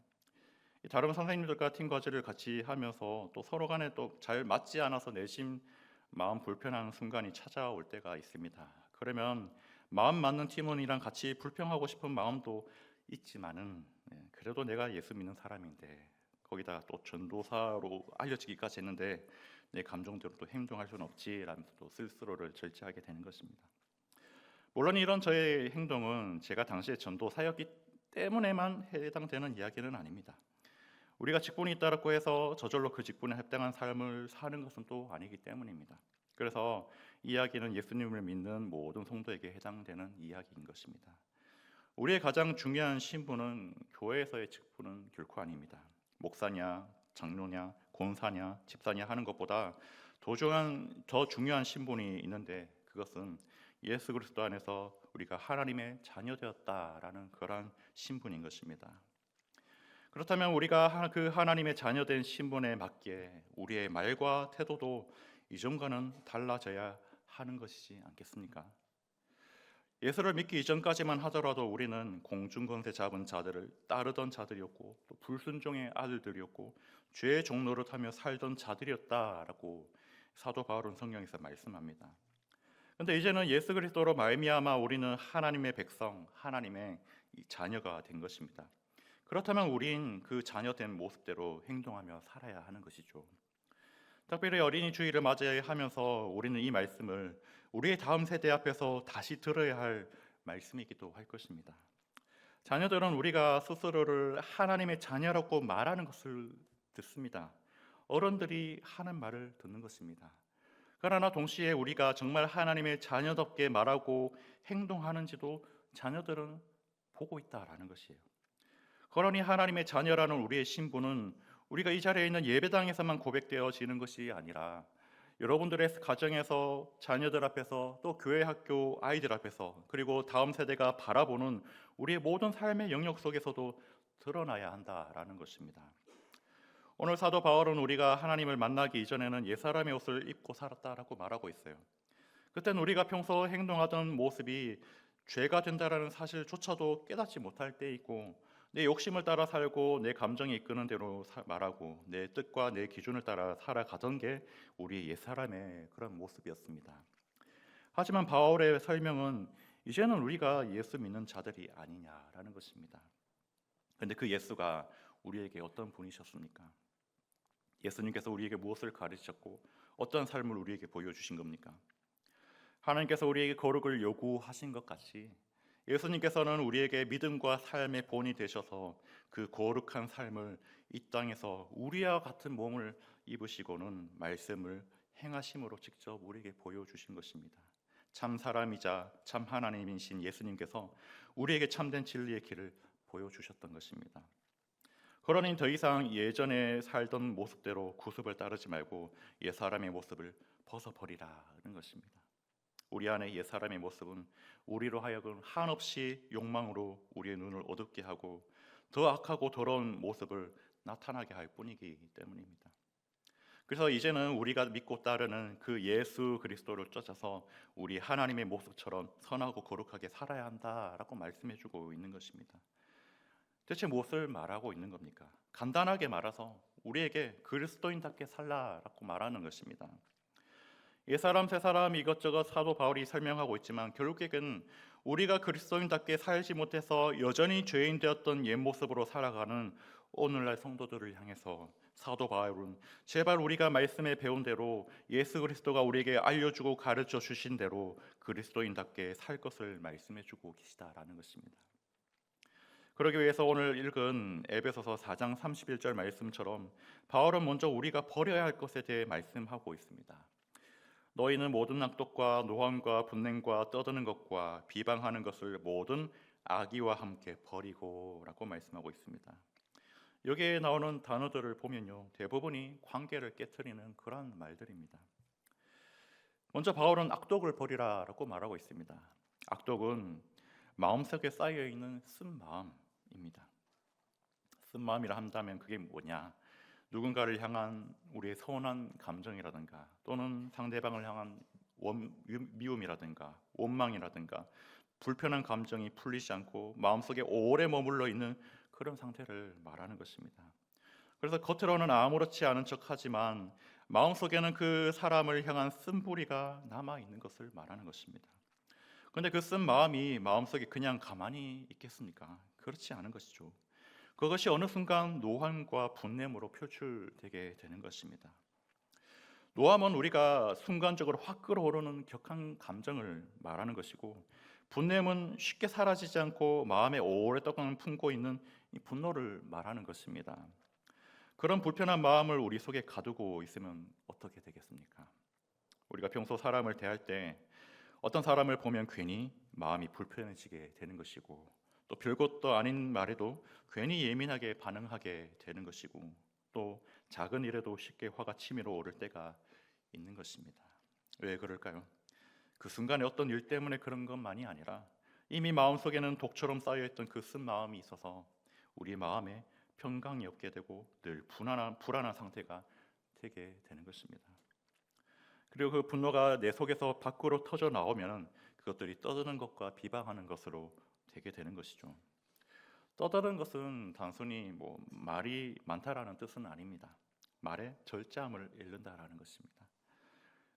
다른 선생님들과 팀 과제를 같이 하면서 또 서로 간에 또 잘 맞지 않아서 내심 마음 불편한 순간이 찾아올 때가 있습니다. 그러면 마음 맞는 팀원이랑 같이 불평하고 싶은 마음도 있지만은 그래도 내가 예수 믿는 사람인데 거기다 또 전도사로 알려지기까지 했는데 내 감정대로 또 행동할 수는 없지라면서 또 스스로를 절제하게 되는 것입니다. 물론 이런 저의 행동은 제가 당시에 전도사였기 때문에만 해당되는 이야기는 아닙니다. 우리가 직분이 있다고 해서 저절로 그 직분에 합당한 삶을 사는 것은 또 아니기 때문입니다. 그래서 이 이야기는 예수님을 믿는 모든 성도에게 해당되는 이야기인 것입니다. 우리의 가장 중요한 신분은 교회에서의 직분은 결코 아닙니다. 목사냐, 장로냐, 권사냐, 집사냐 하는 것보다 더 중요한 신분이 있는데 그것은 예수 그리스도 안에서 우리가 하나님의 자녀되었다라는 그런 신분인 것입니다. 그렇다면 우리가 그 하나님의 자녀된 신분에 맞게 우리의 말과 태도도 이전과는 달라져야 하는 것이지 않겠습니까? 예수를 믿기 이전까지만 하더라도 우리는 공중권세 잡은 자들을 따르던 자들이었고 또 불순종의 아들들이었고 죄의 종로를 타며 살던 자들이었다라고 사도 바울은 성경에서 말씀합니다. 그런데 이제는 예수 그리스도로 말미암아 우리는 하나님의 백성, 하나님의 자녀가 된 것입니다. 그렇다면 우린 그 자녀된 모습대로 행동하며 살아야 하는 것이죠. 특별히 어린이 주일을 맞이하면서 우리는 이 말씀을 우리의 다음 세대 앞에서 다시 들어야 할 말씀이기도 할 것입니다. 자녀들은 우리가 스스로를 하나님의 자녀라고 말하는 것을 듣습니다. 어른들이 하는 말을 듣는 것입니다. 그러나 동시에 우리가 정말 하나님의 자녀답게 말하고 행동하는지도 자녀들은 보고 있다라는 것이에요. 그러니 하나님의 자녀라는 우리의 신분은 우리가 이 자리에 있는 예배당에서만 고백되어지는 것이 아니라 여러분들의 가정에서 자녀들 앞에서 또 교회 학교 아이들 앞에서 그리고 다음 세대가 바라보는 우리의 모든 삶의 영역 속에서도 드러나야 한다라는 것입니다. 오늘 사도 바울은 우리가 하나님을 만나기 이전에는 옛사람의 옷을 입고 살았다라고 말하고 있어요. 그때는 우리가 평소 행동하던 모습이 죄가 된다라는 사실조차도 깨닫지 못할 때 있고 내 욕심을 따라 살고 내 감정이 이끄는 대로 말하고 내 뜻과 내 기준을 따라 살아가던 게 우리 옛사람의 그런 모습이었습니다. 하지만 바울의 설명은 이제는 우리가 예수 믿는 자들이 아니냐라는 것입니다. 그런데 그 예수가 우리에게 어떤 분이셨습니까? 예수님께서 우리에게 무엇을 가르치셨고 어떤 삶을 우리에게 보여주신 겁니까? 하나님께서 우리에게 거룩을 요구하신 것 같이 예수님께서는 우리에게 믿음과 삶의 본이 되셔서 그 거룩한 삶을 이 땅에서 우리와 같은 몸을 입으시고는 말씀을 행하심으로 직접 우리에게 보여주신 것입니다. 참 사람이자 참 하나님이신 예수님께서 우리에게 참된 진리의 길을 보여주셨던 것입니다. 그러니 더 이상 예전에 살던 모습대로 구습을 따르지 말고 옛사람의 모습을 벗어버리라는 것입니다. 우리 안에 옛사람의 모습은 우리로 하여금 한없이 욕망으로 우리의 눈을 어둡게 하고 더 악하고 더러운 모습을 나타나게 할 뿐이기 때문입니다. 그래서 이제는 우리가 믿고 따르는 그 예수 그리스도를 쫓아서 우리 하나님의 모습처럼 선하고 거룩하게 살아야 한다라고 말씀해주고 있는 것입니다. 대체 무엇을 말하고 있는 겁니까? 간단하게 말해서 우리에게 그리스도인답게 살라라고 말하는 것입니다. 옛사람 새사람 이것저것 사도 바울이 설명하고 있지만 결국에는 우리가 그리스도인답게 살지 못해서 여전히 죄인 되었던 옛 모습으로 살아가는 오늘날 성도들을 향해서 사도 바울은 제발 우리가 말씀에 배운 대로 예수 그리스도가 우리에게 알려주고 가르쳐 주신 대로 그리스도인답게 살 것을 말씀해 주고 계시다라는 것입니다. 그러기 위해서 오늘 읽은 에베소서 4장 31절 말씀처럼 바울은 먼저 우리가 버려야 할 것에 대해 말씀하고 있습니다. 너희는 모든 악독과 노함과 분냉과 떠드는 것과 비방하는 것을 모든 악의와 함께 버리고 라고 말씀하고 있습니다. 여기에 나오는 단어들을 보면요, 대부분이 관계를 깨트리는 그런 말들입니다. 먼저 바울은 악독을 버리라 라고 말하고 있습니다. 악독은 마음속에 쌓여있는 쓴마음입니다. 쓴마음이라 한다면 그게 뭐냐? 누군가를 향한 우리의 서운한 감정이라든가 또는 상대방을 향한 미움이라든가 원망이라든가 불편한 감정이 풀리지 않고 마음속에 오래 머물러 있는 그런 상태를 말하는 것입니다. 그래서 겉으로는 아무렇지 않은 척하지만 마음속에는 그 사람을 향한 쓴뿌리가 남아있는 것을 말하는 것입니다. 그런데 그 쓴 마음이 마음속에 그냥 가만히 있겠습니까? 그렇지 않은 것이죠. 그것이 어느 순간 노함과 분냄으로 표출되게 되는 것입니다. 노함은 우리가 순간적으로 확 끓어오르는 격한 감정을 말하는 것이고, 분냄은 쉽게 사라지지 않고 마음에 오랫동안 품고 있는 이 분노를 말하는 것입니다. 그런 불편한 마음을 우리 속에 가두고 있으면 어떻게 되겠습니까? 우리가 평소 사람을 대할 때 어떤 사람을 보면 괜히 마음이 불편해지게 되는 것이고, 또 별것도 아닌 말에도 괜히 예민하게 반응하게 되는 것이고, 또 작은 일에도 쉽게 화가 치밀어 오를 때가 있는 것입니다. 왜 그럴까요? 그 순간에 어떤 일 때문에 그런 것만이 아니라 이미 마음속에는 독처럼 쌓여있던 그 쓴 마음이 있어서 우리 마음에 평강이 없게 되고 늘 불안한 상태가 되게 되는 것입니다. 그리고 그 분노가 내 속에서 밖으로 터져 나오면 그것들이 떠드는 것과 비방하는 것으로 되게 되는 것이죠. 떠드는 것은 단순히 말이 많다라는 뜻은 아닙니다. 말의 절제함을 잃는다라는 것입니다.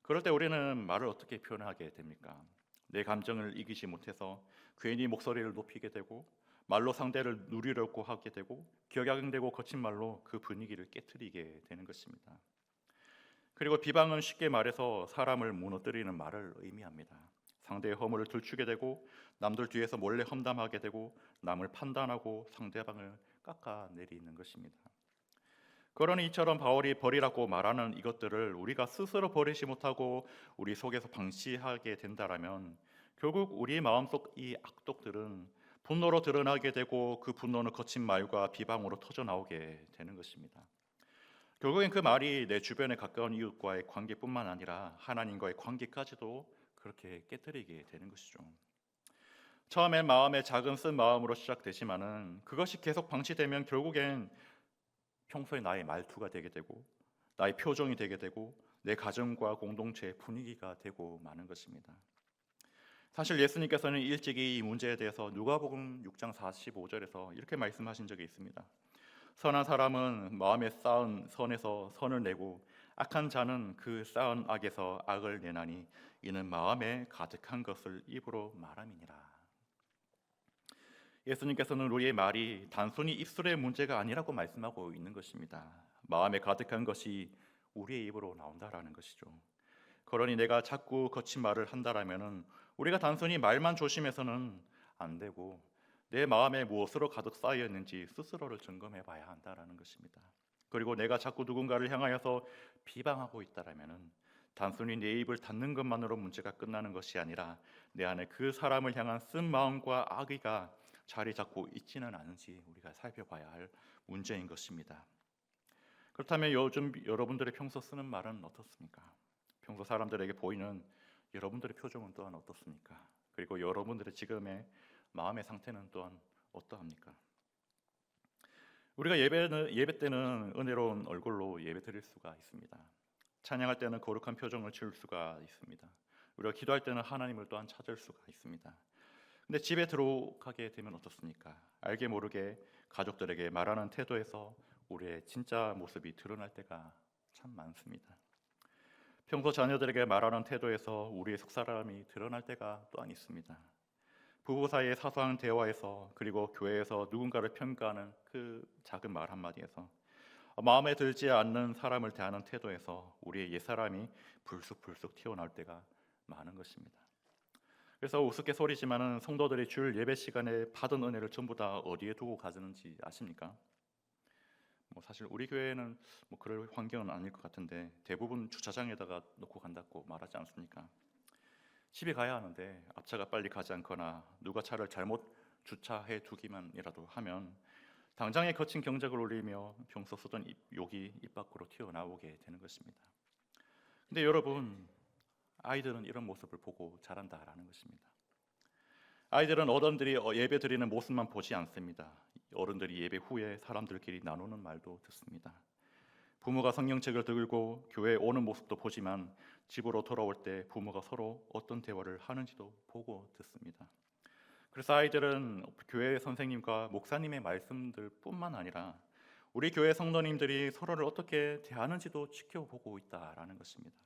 그럴 때 우리는 말을 어떻게 표현하게 됩니까? 내 감정을 이기지 못해서 괜히 목소리를 높이게 되고 말로 상대를 누리려고 하게 되고 격양되고 거친 말로 그 분위기를 깨트리게 되는 것입니다. 그리고 비방은 쉽게 말해서 사람을 무너뜨리는 말을 의미합니다. 상대의 허물을 들추게 되고 남들 뒤에서 몰래 험담하게 되고 남을 판단하고 상대방을 깎아내리는 것입니다. 그러니 이처럼 바울이 버리라고 말하는 이것들을 우리가 스스로 버리지 못하고 우리 속에서 방치하게 된다라면 결국 우리 마음속 이 악독들은 분노로 드러나게 되고 그 분노는 거친 말과 비방으로 터져나오게 되는 것입니다. 결국엔 그 말이 내 주변에 가까운 이웃과의 관계뿐만 아니라 하나님과의 관계까지도 그렇게 깨뜨리게 되는 것이죠. 처음엔 마음의 작은 쓴 마음으로 시작되지만은 그것이 계속 방치되면 결국엔 평소에 나의 말투가 되게 되고 나의 표정이 되게 되고 내 가정과 공동체의 분위기가 되고 마는 것입니다. 사실 예수님께서는 일찍이 이 문제에 대해서 누가복음 6장 45절에서 이렇게 말씀하신 적이 있습니다. 선한 사람은 마음에 쌓은 선에서 선을 내고 악한 자는 그 쌓은 악에서 악을 내나니 이는 마음에 가득한 것을 입으로 말함이니라. 예수님께서는 우리의 말이 단순히 입술의 문제가 아니라고 말씀하고 있는 것입니다. 마음에 가득한 것이 우리의 입으로 나온다라는 것이죠. 그러니 내가 자꾸 거친 말을 한다라면은 우리가 단순히 말만 조심해서는 안 되고 내 마음에 무엇으로 가득 쌓여 있는지 스스로를 점검해 봐야 한다라는 것입니다. 그리고 내가 자꾸 누군가를 향하여서 비방하고 있다라면은 단순히 내 입을 닫는 것만으로 문제가 끝나는 것이 아니라 내 안에 그 사람을 향한 쓴 마음과 악의가 자리 잡고 있지는 않은지 우리가 살펴봐야 할 문제인 것입니다. 그렇다면 요즘 여러분들의 평소 쓰는 말은 어떻습니까? 평소 사람들에게 보이는 여러분들의 표정은 또한 어떻습니까? 그리고 여러분들의 지금의 마음의 상태는 또한 어떠합니까? 우리가 예배 때는 은혜로운 얼굴로 예배 드릴 수가 있습니다. 찬양할 때는 거룩한 표정을 지을 수가 있습니다. 우리가 기도할 때는 하나님을 또한 찾을 수가 있습니다. 근데 집에 들어가게 되면 어떻습니까? 알게 모르게 가족들에게 말하는 태도에서 우리의 진짜 모습이 드러날 때가 참 많습니다. 평소 자녀들에게 말하는 태도에서 우리의 속사람이 드러날 때가 또한 있습니다. 부부 사이의 사소한 대화에서 그리고 교회에서 누군가를 평가하는 그 작은 말 한마디에서 마음에 들지 않는 사람을 대하는 태도에서 우리의 옛사람이 불쑥불쑥 튀어나올 때가 많은 것입니다. 그래서 우스갯소리지만은 성도들이 주일 예배 시간에 받은 은혜를 전부 다 어디에 두고 가지는지 아십니까? 사실 우리 교회는 그럴 환경은 아닐 것 같은데 대부분 주차장에다가 놓고 간다고 말하지 않습니까? 집에 가야 하는데 앞차가 빨리 가지 않거나 누가 차를 잘못 주차해 두기만이라도 하면 당장의 거친 경적을 울리며 평소 쓰던 욕이 입 밖으로 튀어나오게 되는 것입니다. 근데 여러분, 아이들은 이런 모습을 보고 자란다라는 것입니다. 아이들은 어른들이 예배 드리는 모습만 보지 않습니다. 어른들이 예배 후에 사람들끼리 나누는 말도 듣습니다. 부모가 성경책을 들고 교회에 오는 모습도 보지만 집으로 돌아올 때 부모가 서로 어떤 대화를 하는지도 보고 듣습니다. 그래서 아이들은 교회 선생님과 목사님의 말씀들뿐만 아니라 우리 교회 성도님들이 서로를 어떻게 대하는지도 지켜보고 있다라는 것입니다.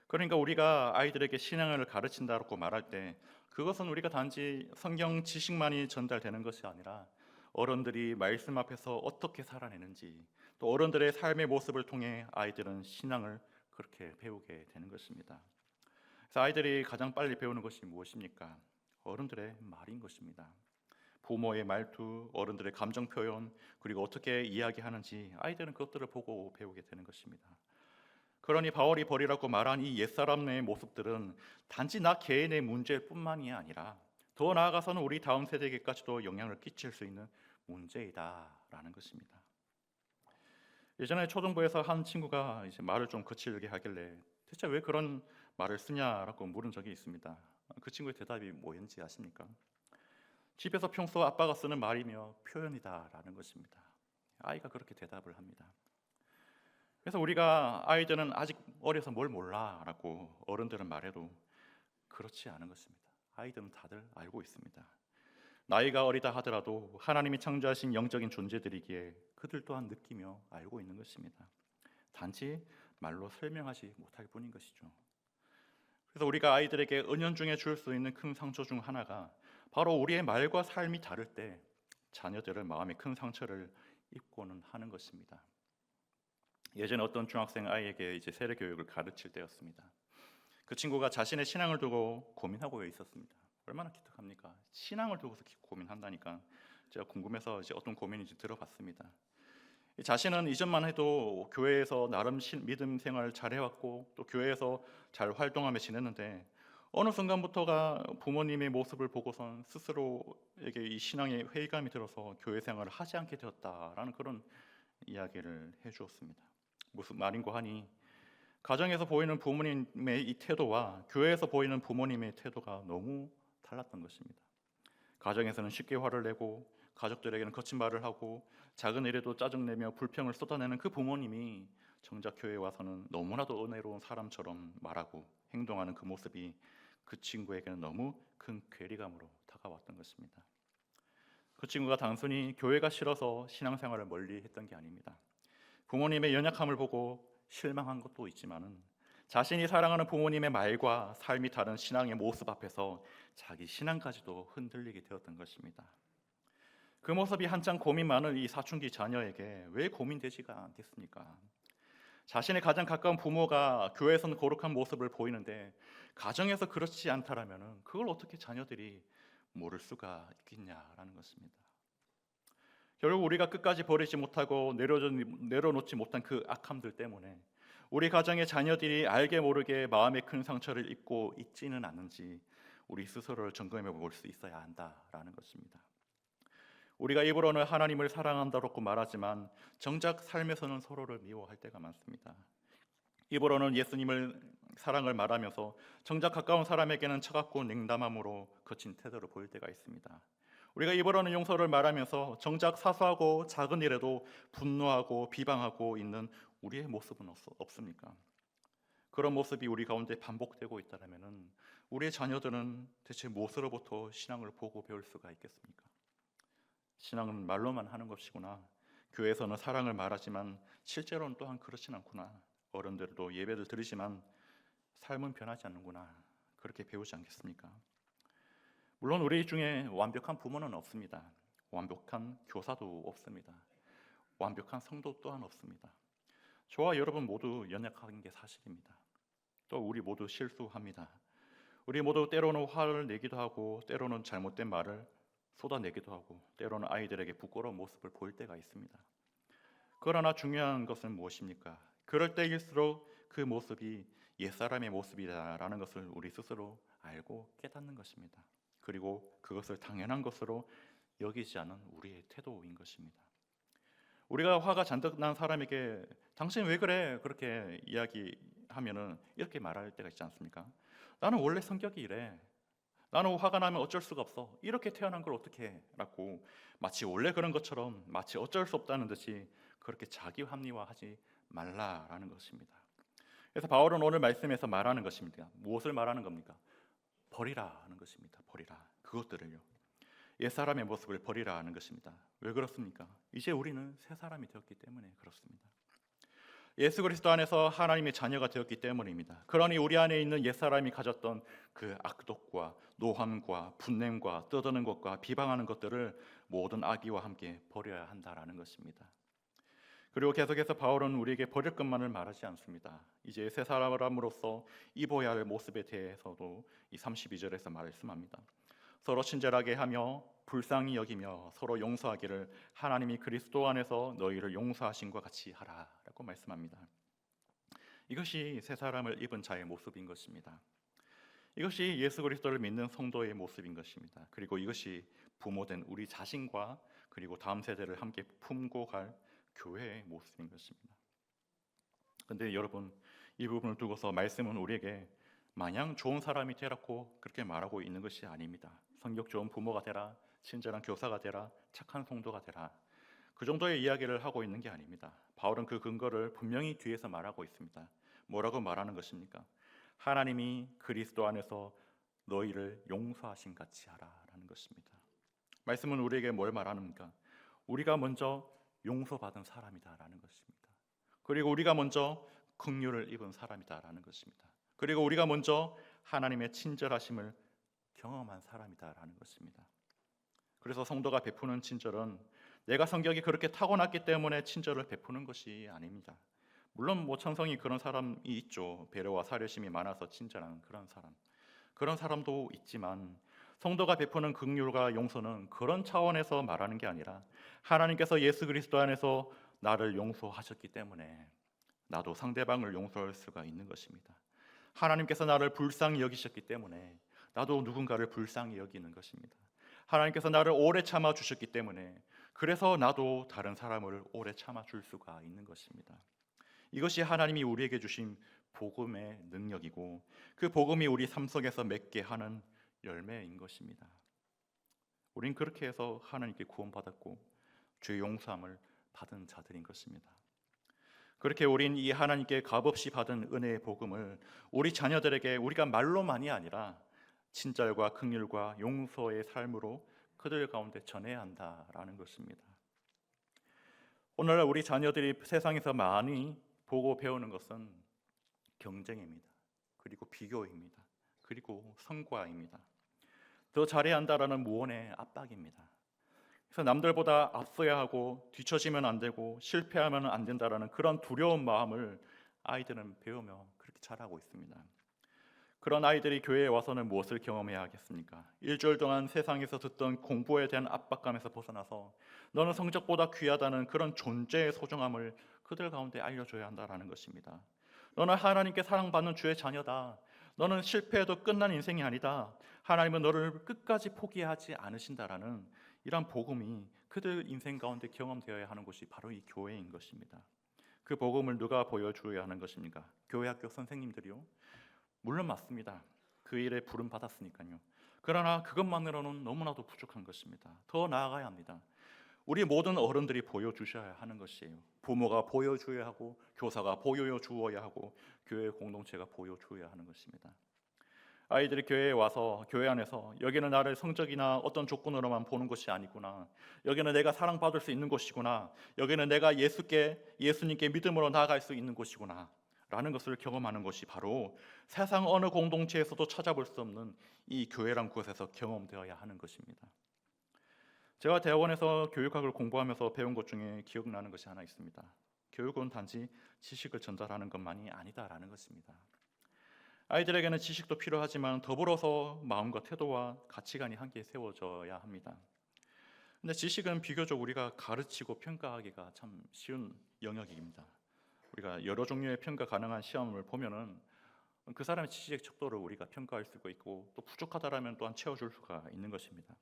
그러니까 우리가 아이들에게 신앙을 가르친다고 말할 때 그것은 우리가 단지 성경 지식만이 전달되는 것이 아니라 어른들이 말씀 앞에서 어떻게 살아내는지, 또 어른들의 삶의 모습을 통해 아이들은 신앙을 그렇게 배우게 되는 것입니다. 그래서 아이들이 가장 빨리 배우는 것이 무엇입니까? 어른들의 말인 것입니다. 부모의 말투, 어른들의 감정 표현, 그리고 어떻게 이야기하는지 아이들은 그것들을 보고 배우게 되는 것입니다. 그러니 바울이 버리라고 말한 이 옛사람의 모습들은 단지 나 개인의 문제일 뿐만이 아니라 더 나아가서는 우리 다음 세대에게까지도 영향을 끼칠 수 있는 문제이다라는 것입니다. 예전에 초등부에서 한 친구가 이제 말을 좀 거칠게 하길래 대체 왜 그런 말을 쓰냐라고 물은 적이 있습니다. 그 친구의 대답이 뭐였는지 아십니까? 집에서 평소 아빠가 쓰는 말이며 표현이다라는 것입니다. 아이가 그렇게 대답을 합니다. 그래서 우리가 아이들은 아직 어려서 뭘 몰라라고 어른들은 말해도 그렇지 않은 것입니다. 아이들은 다들 알고 있습니다. 나이가 어리다 하더라도 하나님이 창조하신 영적인 존재들이기에 그들 또한 느끼며 알고 있는 것입니다. 단지 말로 설명하지 못할 뿐인 것이죠. 그래서 우리가 아이들에게 은연중에 줄 수 있는 큰 상처 중 하나가 바로 우리의 말과 삶이 다를 때 자녀들의 마음에 큰 상처를 입고는 하는 것입니다. 예전에 어떤 중학생 아이에게 이제 세례 교육을 가르칠 때였습니다. 그 친구가 자신의 신앙을 두고 고민하고 있었습니다. 얼마나 기특합니까? 신앙을 두고서 고민한다니까. 제가 궁금해서 이제 어떤 고민인지 들어봤습니다. 자신은 이전만 해도 교회에서 나름 믿음 생활을 잘 해왔고 또 교회에서 잘 활동하며 지냈는데 어느 순간부터가 부모님의 모습을 보고선 스스로에게 이 신앙의 회의감이 들어서 교회 생활을 하지 않게 되었다라는 그런 이야기를 해주었습니다. 무슨 말인고 하니 가정에서 보이는 부모님의 이 태도와 교회에서 보이는 부모님의 태도가 너무 달랐던 것입니다. 가정에서는 쉽게 화를 내고 가족들에게는 거친 말을 하고 작은 일에도 짜증내며 불평을 쏟아내는 그 부모님이 정작 교회에 와서는 너무나도 은혜로운 사람처럼 말하고 행동하는 그 모습이 그 친구에게는 너무 큰 괴리감으로 다가왔던 것입니다. 그 친구가 단순히 교회가 싫어서 신앙생활을 멀리 했던 게 아닙니다. 부모님의 연약함을 보고 실망한 것도 있지만은 자신이 사랑하는 부모님의 말과 삶이 다른 신앙의 모습 앞에서 자기 신앙까지도 흔들리게 되었던 것입니다. 그 모습이 한창 고민 많은 이 사춘기 자녀에게 왜 고민되지가 않겠습니까? 자신의 가장 가까운 부모가 교회에서는 거룩한 모습을 보이는데 가정에서 그렇지 않다라면 그걸 어떻게 자녀들이 모를 수가 있겠냐라는 것입니다. 결국 우리가 끝까지 버리지 못하고 내려놓지 못한 그 악함들 때문에 우리 가정의 자녀들이 알게 모르게 마음에 큰 상처를 입고 있지는 않은지 우리 스스로를 점검해 볼 수 있어야 한다라는 것입니다. 우리가 입으로는 하나님을 사랑한다고 말하지만 정작 삶에서는 서로를 미워할 때가 많습니다. 입으로는 예수님을 사랑을 말하면서 정작 가까운 사람에게는 차갑고 냉담함으로 거친 태도를 보일 때가 있습니다. 우리가 입으로는 용서를 말하면서 정작 사소하고 작은 일에도 분노하고 비방하고 있는 우리의 모습은 없습니까? 그런 모습이 우리 가운데 반복되고 있다면 우리의 자녀들은 대체 무엇으로부터 신앙을 보고 배울 수가 있겠습니까? 신앙은 말로만 하는 것이구나. 교회에서는 사랑을 말하지만 실제로는 또한 그렇진 않구나. 어른들도 예배를 드리지만 삶은 변하지 않는구나. 그렇게 배우지 않겠습니까? 물론 우리 중에 완벽한 부모는 없습니다. 완벽한 교사도 없습니다. 완벽한 성도 또한 없습니다. 저와 여러분 모두 연약한 게 사실입니다. 또 우리 모두 실수합니다. 우리 모두 때로는 화를 내기도 하고 때로는 잘못된 말을 쏟아내기도 하고 때로는 아이들에게 부끄러운 모습을 보일 때가 있습니다. 그러나 중요한 것은 무엇입니까? 그럴 때일수록 그 모습이 옛사람의 모습이다라는 것을 우리 스스로 알고 깨닫는 것입니다. 그리고 그것을 당연한 것으로 여기지 않은 우리의 태도인 것입니다. 우리가 화가 잔뜩 난 사람에게 당신 왜 그래? 그렇게 이야기하면은 이렇게 말할 때가 있지 않습니까? 나는 원래 성격이 이래. 나는 화가 나면 어쩔 수가 없어. 이렇게 태어난 걸 어떻게 해? 라고 마치 원래 그런 것처럼 마치 어쩔 수 없다는 듯이 그렇게 자기 합리화하지 말라라는 것입니다. 그래서 바울은 오늘 말씀에서 말하는 것입니다. 무엇을 말하는 겁니까? 버리라 하는 것입니다. 버리라. 그것들을요. 옛사람의 모습을 버리라 하는 것입니다. 왜 그렇습니까? 이제 우리는 새 사람이 되었기 때문에 그렇습니다. 예수 그리스도 안에서 하나님의 자녀가 되었기 때문입니다. 그러니 우리 안에 있는 옛사람이 가졌던 그 악독과 노함과 분냄과 떠드는 것과 비방하는 것들을 모든 악의와 함께 버려야 한다라는 것입니다. 그리고 계속해서 바울은 우리에게 버릴 것만을 말하지 않습니다. 이제 새 사람으로서 입어야 할 모습에 대해서도 이 32절에서 말씀합니다. 서로 친절하게 하며 불쌍히 여기며 서로 용서하기를 하나님이 그리스도 안에서 너희를 용서하신과 같이 하라라고 말씀합니다. 이것이 새 사람을 입은 자의 모습인 것입니다. 이것이 예수 그리스도를 믿는 성도의 모습인 것입니다. 그리고 이것이 부모된 우리 자신과 그리고 다음 세대를 함께 품고 갈 교회의 모습인 것입니다. 그런데 여러분, 이 부분을 두고서 말씀은 우리에게 마냥 좋은 사람이 되라고 그렇게 말하고 있는 것이 아닙니다. 성격 좋은 부모가 되라, 친절한 교사가 되라, 착한 성도가 되라, 그 정도의 이야기를 하고 있는 게 아닙니다. 바울은 그 근거를 분명히 뒤에서 말하고 있습니다. 뭐라고 말하는 것입니까? 하나님이 그리스도 안에서 너희를 용서하신 같이 하라라는 것입니다. 말씀은 우리에게 뭘 말하는가? 우리가 먼저 용서받은 사람이다라는 것입니다. 그리고 우리가 먼저 긍휼을 입은 사람이다라는 것입니다. 그리고 우리가 먼저 하나님의 친절하심을 경험한 사람이다라는 것입니다. 그래서 성도가 베푸는 친절은 내가 성격이 그렇게 타고났기 때문에 친절을 베푸는 것이 아닙니다. 물론 천성이 그런 사람이 있죠. 배려와 사려심이 많아서 친절한 그런 사람도 있지만 성도가 베푸는 긍휼과 용서는 그런 차원에서 말하는 게 아니라 하나님께서 예수 그리스도 안에서 나를 용서하셨기 때문에 나도 상대방을 용서할 수가 있는 것입니다. 하나님께서 나를 불쌍히 여기셨기 때문에 나도 누군가를 불쌍히 여기는 것입니다. 하나님께서 나를 오래 참아 주셨기 때문에 그래서 나도 다른 사람을 오래 참아 줄 수가 있는 것입니다. 이것이 하나님이 우리에게 주신 복음의 능력이고 그 복음이 우리 삶 속에서 맺게 하는 열매인 것입니다. 우린 그렇게 해서 하나님께 구원받았고 죄 용서함을 받은 자들인 것입니다. 그렇게 우린 이 하나님께 값없이 받은 은혜의 복음을 우리 자녀들에게 우리가 말로만이 아니라 친절과 긍휼과 용서의 삶으로 그들 가운데 전해야 한다라는 것입니다. 오늘날 우리 자녀들이 세상에서 많이 보고 배우는 것은 경쟁입니다. 그리고 비교입니다. 그리고 성과입니다. 더 잘해야 한다라는 무언의 압박입니다. 그래서 남들보다 앞서야 하고 뒤처지면 안 되고 실패하면 안 된다라는 그런 두려운 마음을 아이들은 배우며 그렇게 자라고 있습니다. 그런 아이들이 교회에 와서는 무엇을 경험해야 하겠습니까? 일주일 동안 세상에서 듣던 공부에 대한 압박감에서 벗어나서 너는 성적보다 귀하다는 그런 존재의 소중함을 그들 가운데 알려줘야 한다는 것입니다. 너는 하나님께 사랑받는 주의 자녀다. 너는 실패해도 끝난 인생이 아니다. 하나님은 너를 끝까지 포기하지 않으신다라는 이런 복음이 그들 인생 가운데 경험되어야 하는 것이 바로 이 교회인 것입니다. 그 복음을 누가 보여줘야 하는 것입니까? 교회 학교 선생님들이요? 물론 맞습니다. 그 일에 부름 받았으니까요. 그러나 그것만으로는 너무나도 부족한 것입니다. 더 나아가야 합니다. 우리 모든 어른들이 보여주셔야 하는 것이에요. 부모가 보여줘야 하고 교사가 보여주어야 하고 교회 공동체가 보여줘야 하는 것입니다. 아이들이 교회에 와서 교회 안에서 여기는 나를 성적이나 어떤 조건으로만 보는 것이 아니구나. 여기는 내가 사랑받을 수 있는 곳이구나. 여기는 내가 예수님께 믿음으로 나아갈 수 있는 곳이구나 라는 것을 경험하는 것이 바로 세상 어느 공동체에서도 찾아볼 수 없는 이 교회란 곳에서 경험되어야 하는 것입니다. 제가 대학원에서 교육학을 공부하면서 배운 것 중에 기억나는 것이 하나 있습니다. 교육은 단지 지식을 전달하는 것만이 아니다라는 것입니다. 아이들에게는 지식도 필요하지만 더불어서 마음과 태도와 가치관이 함께 세워져야 합니다. 근데 지식은 비교적 우리가 가르치고 평가하기가 참 쉬운 영역입니다. 우리가 여러 종류의 평가 가능한 시험을 보면은 그 사람의 지식의 척도를 우리가 평가할 수가 있고 또 부족하다라면 또한 채워줄 수가 있는 것입니다.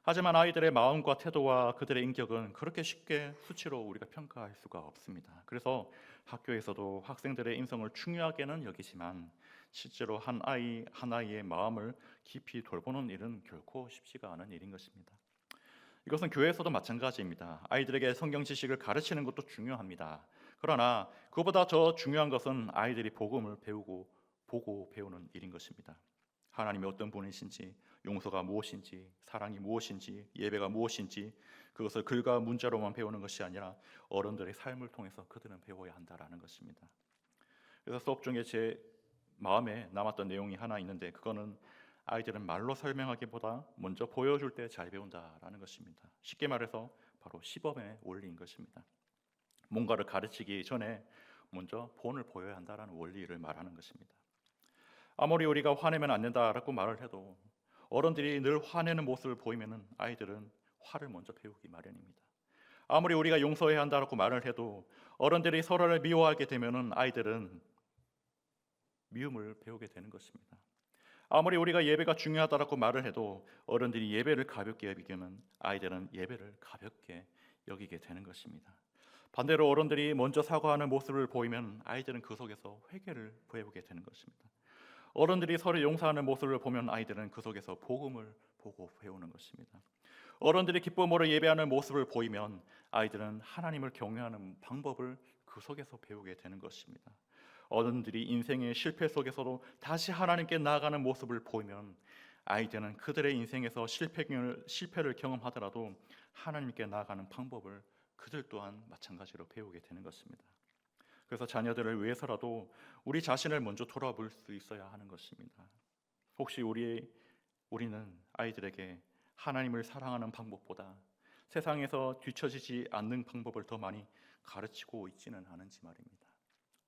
하지만 아이들의 마음과 태도와 그들의 인격은 그렇게 쉽게 수치로 우리가 평가할 수가 없습니다. 그래서 학교에서도 학생들의 인성을 중요하게는 여기지만 실제로 한 아이의 마음을 깊이 돌보는 일은 결코 쉽지가 않은 일인 것입니다. 이것은 교회에서도 마찬가지입니다. 아이들에게 성경 지식을 가르치는 것도 중요합니다. 그러나 그보다 더 중요한 것은 아이들이 복음을 보고 배우는 일인 것입니다. 하나님이 어떤 분이신지, 용서가 무엇인지, 사랑이 무엇인지, 예배가 무엇인지 그것을 글과 문자로만 배우는 것이 아니라 어른들의 삶을 통해서 그들은 배워야 한다라는 것입니다. 그래서 수업 중에 제 마음에 남았던 내용이 하나 있는데 그거는 아이들은 말로 설명하기보다 먼저 보여줄 때 잘 배운다라는 것입니다. 쉽게 말해서 바로 시범의 원리인 것입니다. 뭔가를 가르치기 전에 먼저 본을 보여야 한다라는 원리를 말하는 것입니다. 아무리 우리가 화내면 안 된다라고 말을 해도 어른들이 늘 화내는 모습을 보이면 아이들은 화를 먼저 배우기 마련입니다. 아무리 우리가 용서해야 한다라고 말을 해도 어른들이 서로를 미워하게 되면 아이들은 미움을 배우게 되는 것입니다. 아무리 우리가 예배가 중요하다라고 말을 해도 어른들이 예배를 가볍게 여기면 아이들은 예배를 가볍게 여기게 되는 것입니다. 반대로 어른들이 먼저 사과하는 모습을 보이면 아이들은 그 속에서 회개를 배우게 되는 것입니다. 어른들이 서로 용서하는 모습을 보면 아이들은 그 속에서 복음을 보고 배우는 것입니다. 어른들이 기쁨으로 예배하는 모습을 보이면 아이들은 하나님을 경외하는 방법을 그 속에서 배우게 되는 것입니다. 어른들이 인생의 실패 속에서도 다시 하나님께 나아가는 모습을 보이면 아이들은 그들의 인생에서 실패를 경험하더라도 하나님께 나아가는 방법을 그들 또한 마찬가지로 배우게 되는 것입니다. 그래서 자녀들을 위해서라도 우리 자신을 먼저 돌아볼 수 있어야 하는 것입니다. 혹시 우리는 아이들에게 하나님을 사랑하는 방법보다 세상에서 뒤처지지 않는 방법을 더 많이 가르치고 있지는 않은지 말입니다.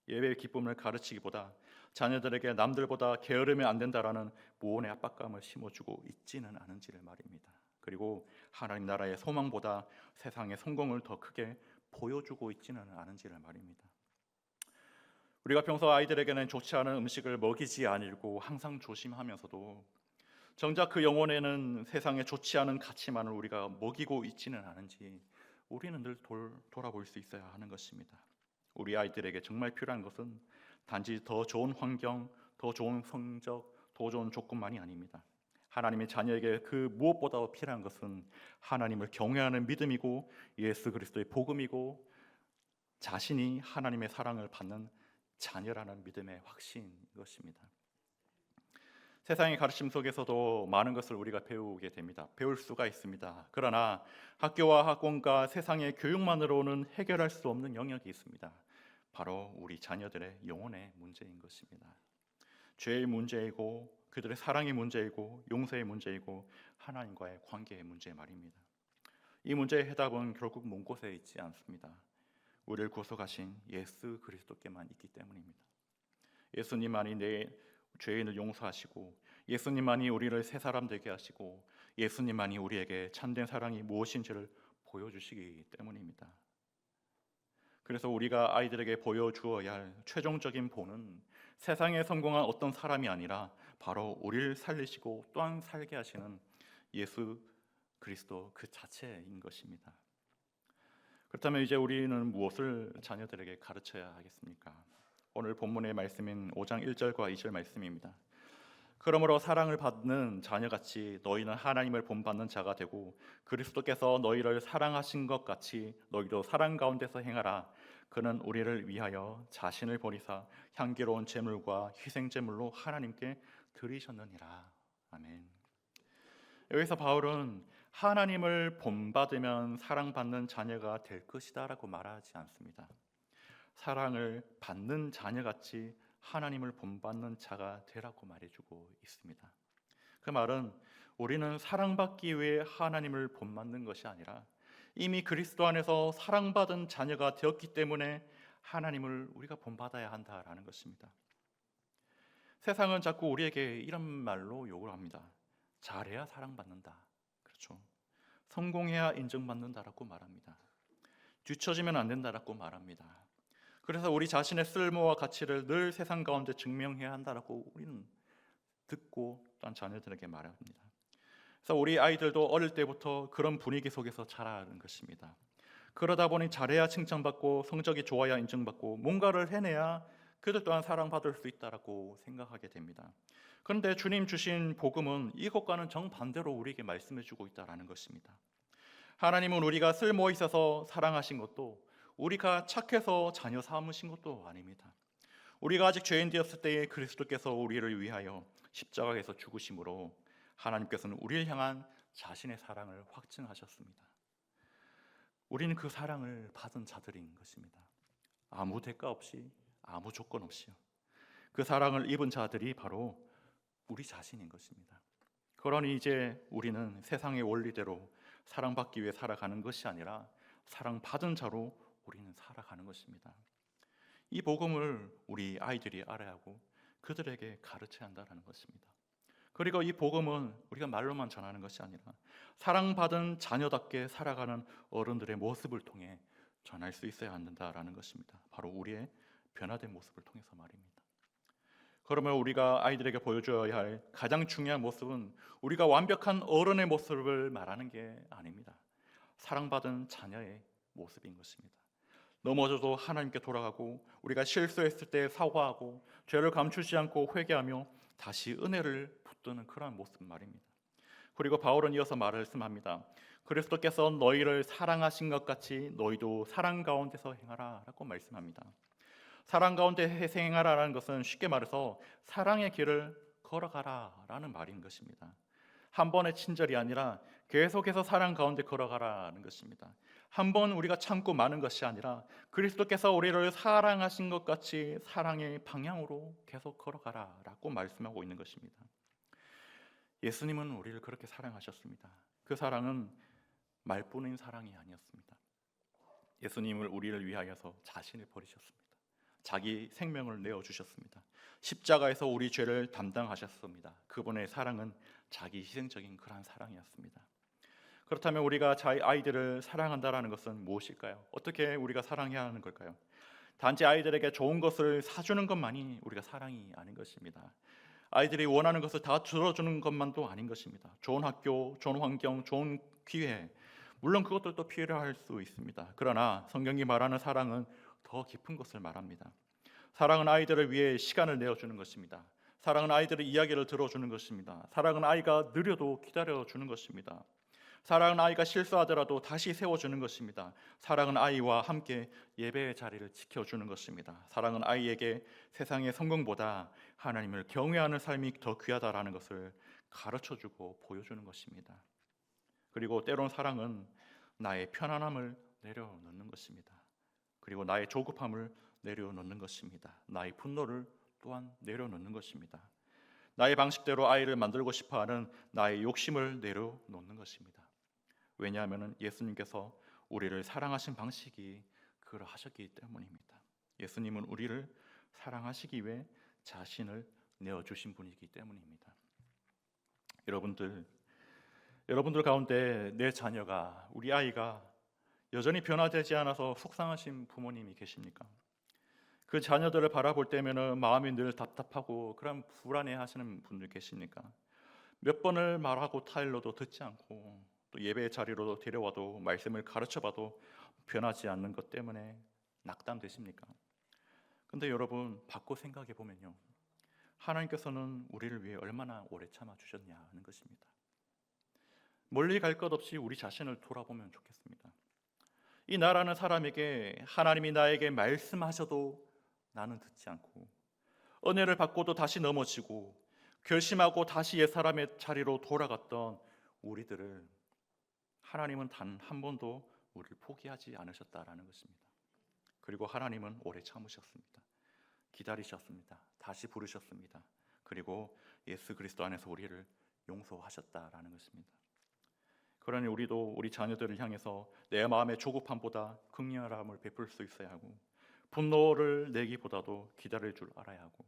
예배의 기쁨을 가르치기보다 자녀들에게 남들보다 게으르면 안 된다라는 무언의 압박감을 심어주고 있지는 않은지를 말입니다. 그리고 하나님 나라의 소망보다 세상의 성공을 더 크게 보여주고 있지는 않은지를 말입니다. 우리가 평소 아이들에게는 좋지 않은 음식을 먹이지 않으려고 항상 조심하면서도 정작 그 영혼에는 세상에 좋지 않은 가치만을 우리가 먹이고 있지는 않은지 우리는 늘 돌아볼 수 있어야 하는 것입니다. 우리 아이들에게 정말 필요한 것은 단지 더 좋은 환경, 더 좋은 성적, 더 좋은 조건만이 아닙니다. 하나님의 자녀에게 그 무엇보다 필요한 것은 하나님을 경외하는 믿음이고 예수 그리스도의 복음이고 자신이 하나님의 사랑을 받는 자녀라는 믿음의 확신인 것입니다. 세상의 가르침 속에서도 많은 것을 우리가 배우게 됩니다. 배울 수가 있습니다. 그러나 학교와 학원과 세상의 교육만으로는 해결할 수 없는 영역이 있습니다. 바로 우리 자녀들의 영혼의 문제인 것입니다. 죄의 문제이고 그들의 사랑의 문제이고 용서의 문제이고 하나님과의 관계의 문제 말입니다. 이 문제의 해답은 결국 먼 곳에 있지 않습니다. 우리를 구속하신 예수 그리스도께만 있기 때문입니다. 예수님만이 내 죄인을 용서하시고 예수님만이 우리를 새 사람 되게 하시고 예수님만이 우리에게 참된 사랑이 무엇인지를 보여주시기 때문입니다. 그래서 우리가 아이들에게 보여주어야 할 최종적인 본은 세상에 성공한 어떤 사람이 아니라 바로 우리를 살리시고 또한 살게 하시는 예수 그리스도 그 자체인 것입니다. 그렇다면 이제 우리는 무엇을 자녀들에게 가르쳐야 하겠습니까? 오늘 본문의 말씀인 5장 1절과 2절 말씀입니다. 그러므로 사랑을 받는 자녀같이 너희는 하나님을 본받는 자가 되고 그리스도께서 너희를 사랑하신 것 같이 너희도 사랑 가운데서 행하라. 그는 우리를 위하여 자신을 버리사 향기로운 제물과 희생 제물로 하나님께 드리셨느니라. 아멘. 여기서 바울은 하나님을 본받으면 사랑받는 자녀가 될 것이다라고 말하지 않습니다. 사랑을 받는 자녀같이 하나님을 본받는 자가 되라고 말해주고 있습니다. 그 말은 우리는 사랑받기 위해 하나님을 본받는 것이 아니라 이미 그리스도 안에서 사랑받은 자녀가 되었기 때문에 하나님을 우리가 본받아야 한다라는 것입니다. 세상은 자꾸 우리에게 이런 말로 욕을 합니다. 잘해야 사랑받는다. 그렇죠. 성공해야 인정받는다라고 말합니다. 뒤처지면 안 된다라고 말합니다. 그래서 우리 자신의 쓸모와 가치를 늘 세상 가운데 증명해야 한다라고 우리는 듣고 또한 자녀들에게 말합니다. 그래서 우리 아이들도 어릴 때부터 그런 분위기 속에서 자라는 것입니다. 그러다 보니 잘해야 칭찬받고 성적이 좋아야 인정받고 뭔가를 해내야 그들 또한 사랑받을 수 있다라고 생각하게 됩니다. 그런데 주님 주신 복음은 이것과는 정반대로 우리에게 말씀해주고 있다라는 것입니다. 하나님은 우리가 쓸모 있어서 사랑하신 것도 우리가 착해서 자녀 삼으신 것도 아닙니다. 우리가 아직 죄인 되었을 때에 그리스도께서 우리를 위하여 십자가에서 죽으심으로 하나님께서는 우리를 향한 자신의 사랑을 확증하셨습니다. 우리는 그 사랑을 받은 자들인 것입니다. 아무 대가 없이 아무 조건 없이요. 그 사랑을 입은 자들이 바로 우리 자신인 것입니다. 그러니 이제 우리는 세상의 원리대로 사랑받기 위해 살아가는 것이 아니라 사랑받은 자로 우리는 살아가는 것입니다. 이 복음을 우리 아이들이 알아야 하고 그들에게 가르쳐야 한다는 것입니다. 그리고 이 복음은 우리가 말로만 전하는 것이 아니라 사랑받은 자녀답게 살아가는 어른들의 모습을 통해 전할 수 있어야 한다는 것입니다. 바로 우리의 변화된 모습을 통해서 말입니다. 그러면 우리가 아이들에게 보여줘야 할 가장 중요한 모습은 우리가 완벽한 어른의 모습을 말하는 게 아닙니다. 사랑받은 자녀의 모습인 것입니다. 넘어져도 하나님께 돌아가고 우리가 실수했을 때 사과하고 죄를 감추지 않고 회개하며 다시 은혜를 붙드는 그러한 모습 말입니다. 그리고 바울은 이어서 말씀합니다. 그리스도께서 너희를 사랑하신 것 같이 너희도 사랑 가운데서 행하라 라고 말씀합니다. 사랑 가운데 행하라라는 것은 쉽게 말해서 사랑의 길을 걸어가라라는 말인 것입니다. 한 번의 친절이 아니라 계속해서 사랑 가운데 걸어가라는 것입니다. 한 번 우리가 참고 마는 것이 아니라 그리스도께서 우리를 사랑하신 것 같이 사랑의 방향으로 계속 걸어가라라고 말씀하고 있는 것입니다. 예수님은 우리를 그렇게 사랑하셨습니다. 그 사랑은 말뿐인 사랑이 아니었습니다. 예수님을 우리를 위하여서 자신을 버리셨습니다. 자기 생명을 내어주셨습니다. 십자가에서 우리 죄를 담당하셨습니다. 그분의 사랑은 자기 희생적인 그러한 사랑이었습니다. 그렇다면 우리가 자기 아이들을 사랑한다라는 것은 무엇일까요? 어떻게 우리가 사랑해야 하는 걸까요? 단지 아이들에게 좋은 것을 사주는 것만이 우리가 사랑이 아닌 것입니다. 아이들이 원하는 것을 다 들어주는 것만도 아닌 것입니다. 좋은 학교, 좋은 환경, 좋은 기회, 물론 그것들도 필요할 수 있습니다. 그러나 성경이 말하는 사랑은 더 깊은 것을 말합니다. 사랑은 아이들을 위해 시간을 내어주는 것입니다. 사랑은 아이들의 이야기를 들어주는 것입니다. 사랑은 아이가 느려도 기다려주는 것입니다. 사랑은 아이가 실수하더라도 다시 세워주는 것입니다. 사랑은 아이와 함께 예배의 자리를 지켜주는 것입니다. 사랑은 아이에게 세상의 성공보다 하나님을 경외하는 삶이 더 귀하다라는 것을 가르쳐주고 보여주는 것입니다. 그리고 때론 사랑은 나의 편안함을 내려놓는 것입니다. 그리고 나의 조급함을 내려놓는 것입니다. 나의 분노를 또한 내려놓는 것입니다. 나의 방식대로 아이를 만들고 싶어하는 나의 욕심을 내려놓는 것입니다. 왜냐하면 예수님께서 우리를 사랑하신 방식이 그러하셨기 때문입니다. 예수님은 우리를 사랑하시기 위해 자신을 내어주신 분이기 때문입니다. 여러분들 가운데 내 자녀가, 우리 아이가 여전히 변화되지 않아서 속상하신 부모님이 계십니까? 그 자녀들을 바라볼 때면 마음이 늘 답답하고 그런 불안해하시는 분들 계십니까? 몇 번을 말하고 타일러도 듣지 않고 또 예배의 자리로 데려와도 말씀을 가르쳐봐도 변하지 않는 것 때문에 낙담되십니까? 근데 여러분 바꿔 생각해 보면요, 하나님께서는 우리를 위해 얼마나 오래 참아주셨냐는 것입니다. 멀리 갈 것 없이 우리 자신을 돌아보면 좋겠습니다. 이 나라는 사람에게 하나님이 나에게 말씀하셔도 나는 듣지 않고, 은혜를 받고도 다시 넘어지고, 결심하고 다시 옛사람의 자리로 돌아갔던 우리들을 하나님은 단 한 번도 우리를 포기하지 않으셨다라는 것입니다. 그리고 하나님은 오래 참으셨습니다. 기다리셨습니다. 다시 부르셨습니다. 그리고 예수 그리스도 안에서 우리를 용서하셨다라는 것입니다. 그러니 우리도 우리 자녀들을 향해서 내 마음의 조급함보다 긍휼함을 베풀 수 있어야 하고, 분노를 내기보다도 기다릴 줄 알아야 하고,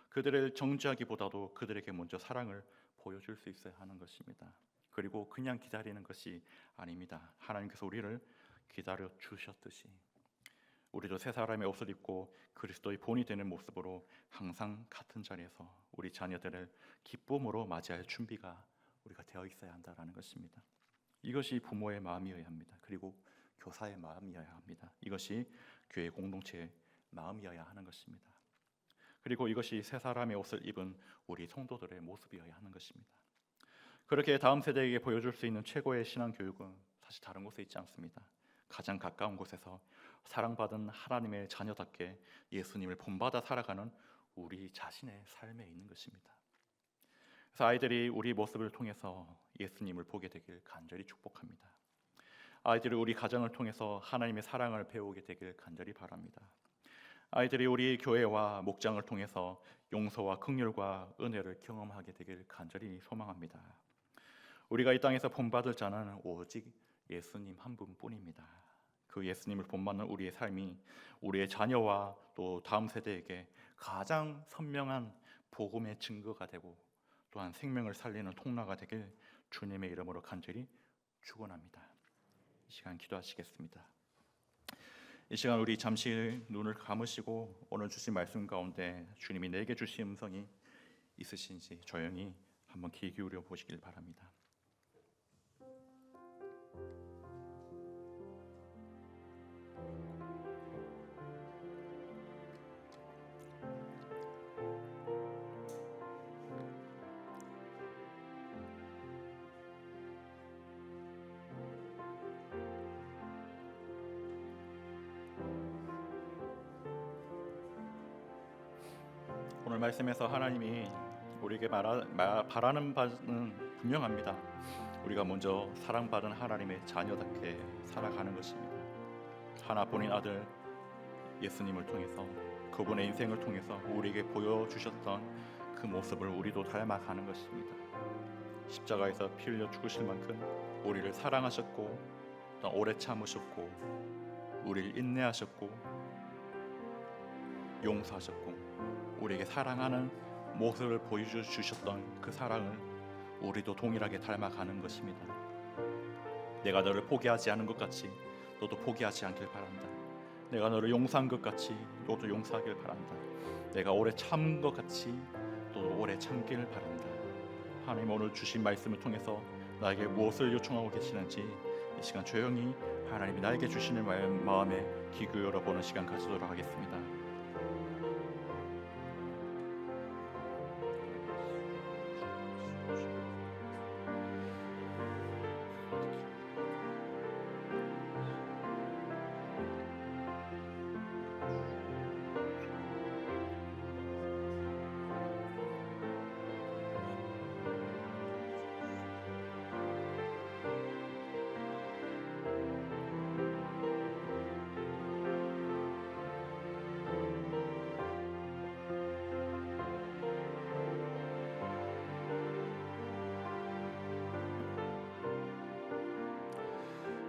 그들을 정죄하기보다도 그들에게 먼저 사랑을 보여줄 수 있어야 하는 것입니다. 그리고 그냥 기다리는 것이 아닙니다. 하나님께서 우리를 기다려 주셨듯이 우리도 새 사람의 옷을 입고 그리스도의 본이 되는 모습으로 항상 같은 자리에서 우리 자녀들을 기쁨으로 맞이할 준비가 우리가 되어 있어야 한다라는 것입니다. 이것이 부모의 마음이어야 합니다. 그리고 교사의 마음이어야 합니다. 이것이 교회 공동체의 마음이어야 하는 것입니다. 그리고 이것이 새 사람의 옷을 입은 우리 성도들의 모습이어야 하는 것입니다. 그렇게 다음 세대에게 보여줄 수 있는 최고의 신앙 교육은 사실 다른 곳에 있지 않습니다. 가장 가까운 곳에서 사랑받은 하나님의 자녀답게 예수님을 본받아 살아가는 우리 자신의 삶에 있는 것입니다. 그래서 아이들이 우리 모습을 통해서 예수님을 보게 되길 간절히 축복합니다. 아이들이 우리 가정을 통해서 하나님의 사랑을 배우게 되길 간절히 바랍니다. 아이들이 우리 교회와 목장을 통해서 용서와 긍휼과 은혜를 경험하게 되길 간절히 소망합니다. 우리가 이 땅에서 본받을 자는 오직 예수님 한 분뿐입니다. 그 예수님을 본받는 우리의 삶이 우리의 자녀와 또 다음 세대에게 가장 선명한 복음의 증거가 되고 또한 생명을 살리는 통로가 되길 주님의 이름으로 간절히 축원합니다. 이 시간 기도하시겠습니다. 이 시간 우리 잠시 눈을 감으시고 오늘 주신 말씀 가운데 주님이 내게 주신 음성이 있으신지 조용히 한번 귀 기울여 보시길 바랍니다. 오늘 말씀에서 하나님이 우리에게 바라는 바는 분명합니다. 우리가 먼저 사랑받은 하나님의 자녀답게 살아가는 것입니다. 하나뿐인 아들 예수님을 통해서 그분의 인생을 통해서 우리에게 보여주셨던 그 모습을 우리도 닮아가는 것입니다. 십자가에서 피 흘려 죽으실 만큼 우리를 사랑하셨고 또 오래 참으셨고 우리를 인내하셨고 용서하셨고 우리에게 사랑하는 모습을 보여주셨던 그 사랑을 우리도 동일하게 닮아가는 것입니다. 내가 너를 포기하지 않은 것 같이 너도 포기하지 않길 바란다. 내가 너를 용서한 것 같이 너도 용서하길 바란다. 내가 오래 참은 것 같이 너도 오래 참기를 바란다. 하나님 오늘 주신 말씀을 통해서 나에게 무엇을 요청하고 계시는지 이 시간 조용히 하나님이 나에게 주시는 마음에 귀 기울여보는 시간 가지도록 하겠습니다.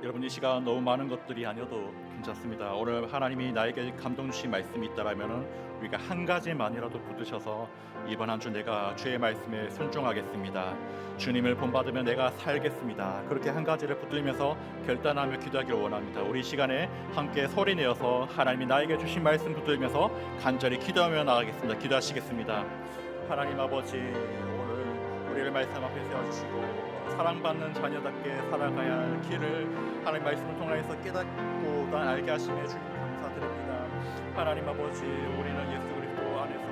여러분 이 시간 너무 많은 것들이 아니어도 괜찮습니다. 오늘 하나님이 나에게 감동 주신 말씀이 있다라면은 우리가 한 가지만이라도 붙드셔서 이번 한 주 내가 주의 말씀에 순종하겠습니다. 주님을 본받으며 내가 살겠습니다. 그렇게 한 가지를 붙들면서 결단하며 기도하기를 원합니다. 우리 시간에 함께 소리내어서 하나님이 나에게 주신 말씀 붙들면서 간절히 기도하며 나가겠습니다. 기도하시겠습니다. 하나님 아버지 오늘 우리를 말씀 앞에 세워주시고 사랑받는 자녀답게 살아가야 할 길을 하나님 말씀을 통해서 깨닫고 또 알게 하심에 주님 감사드립니다. 하나님 아버지 우리는 예수 그리스도 안에서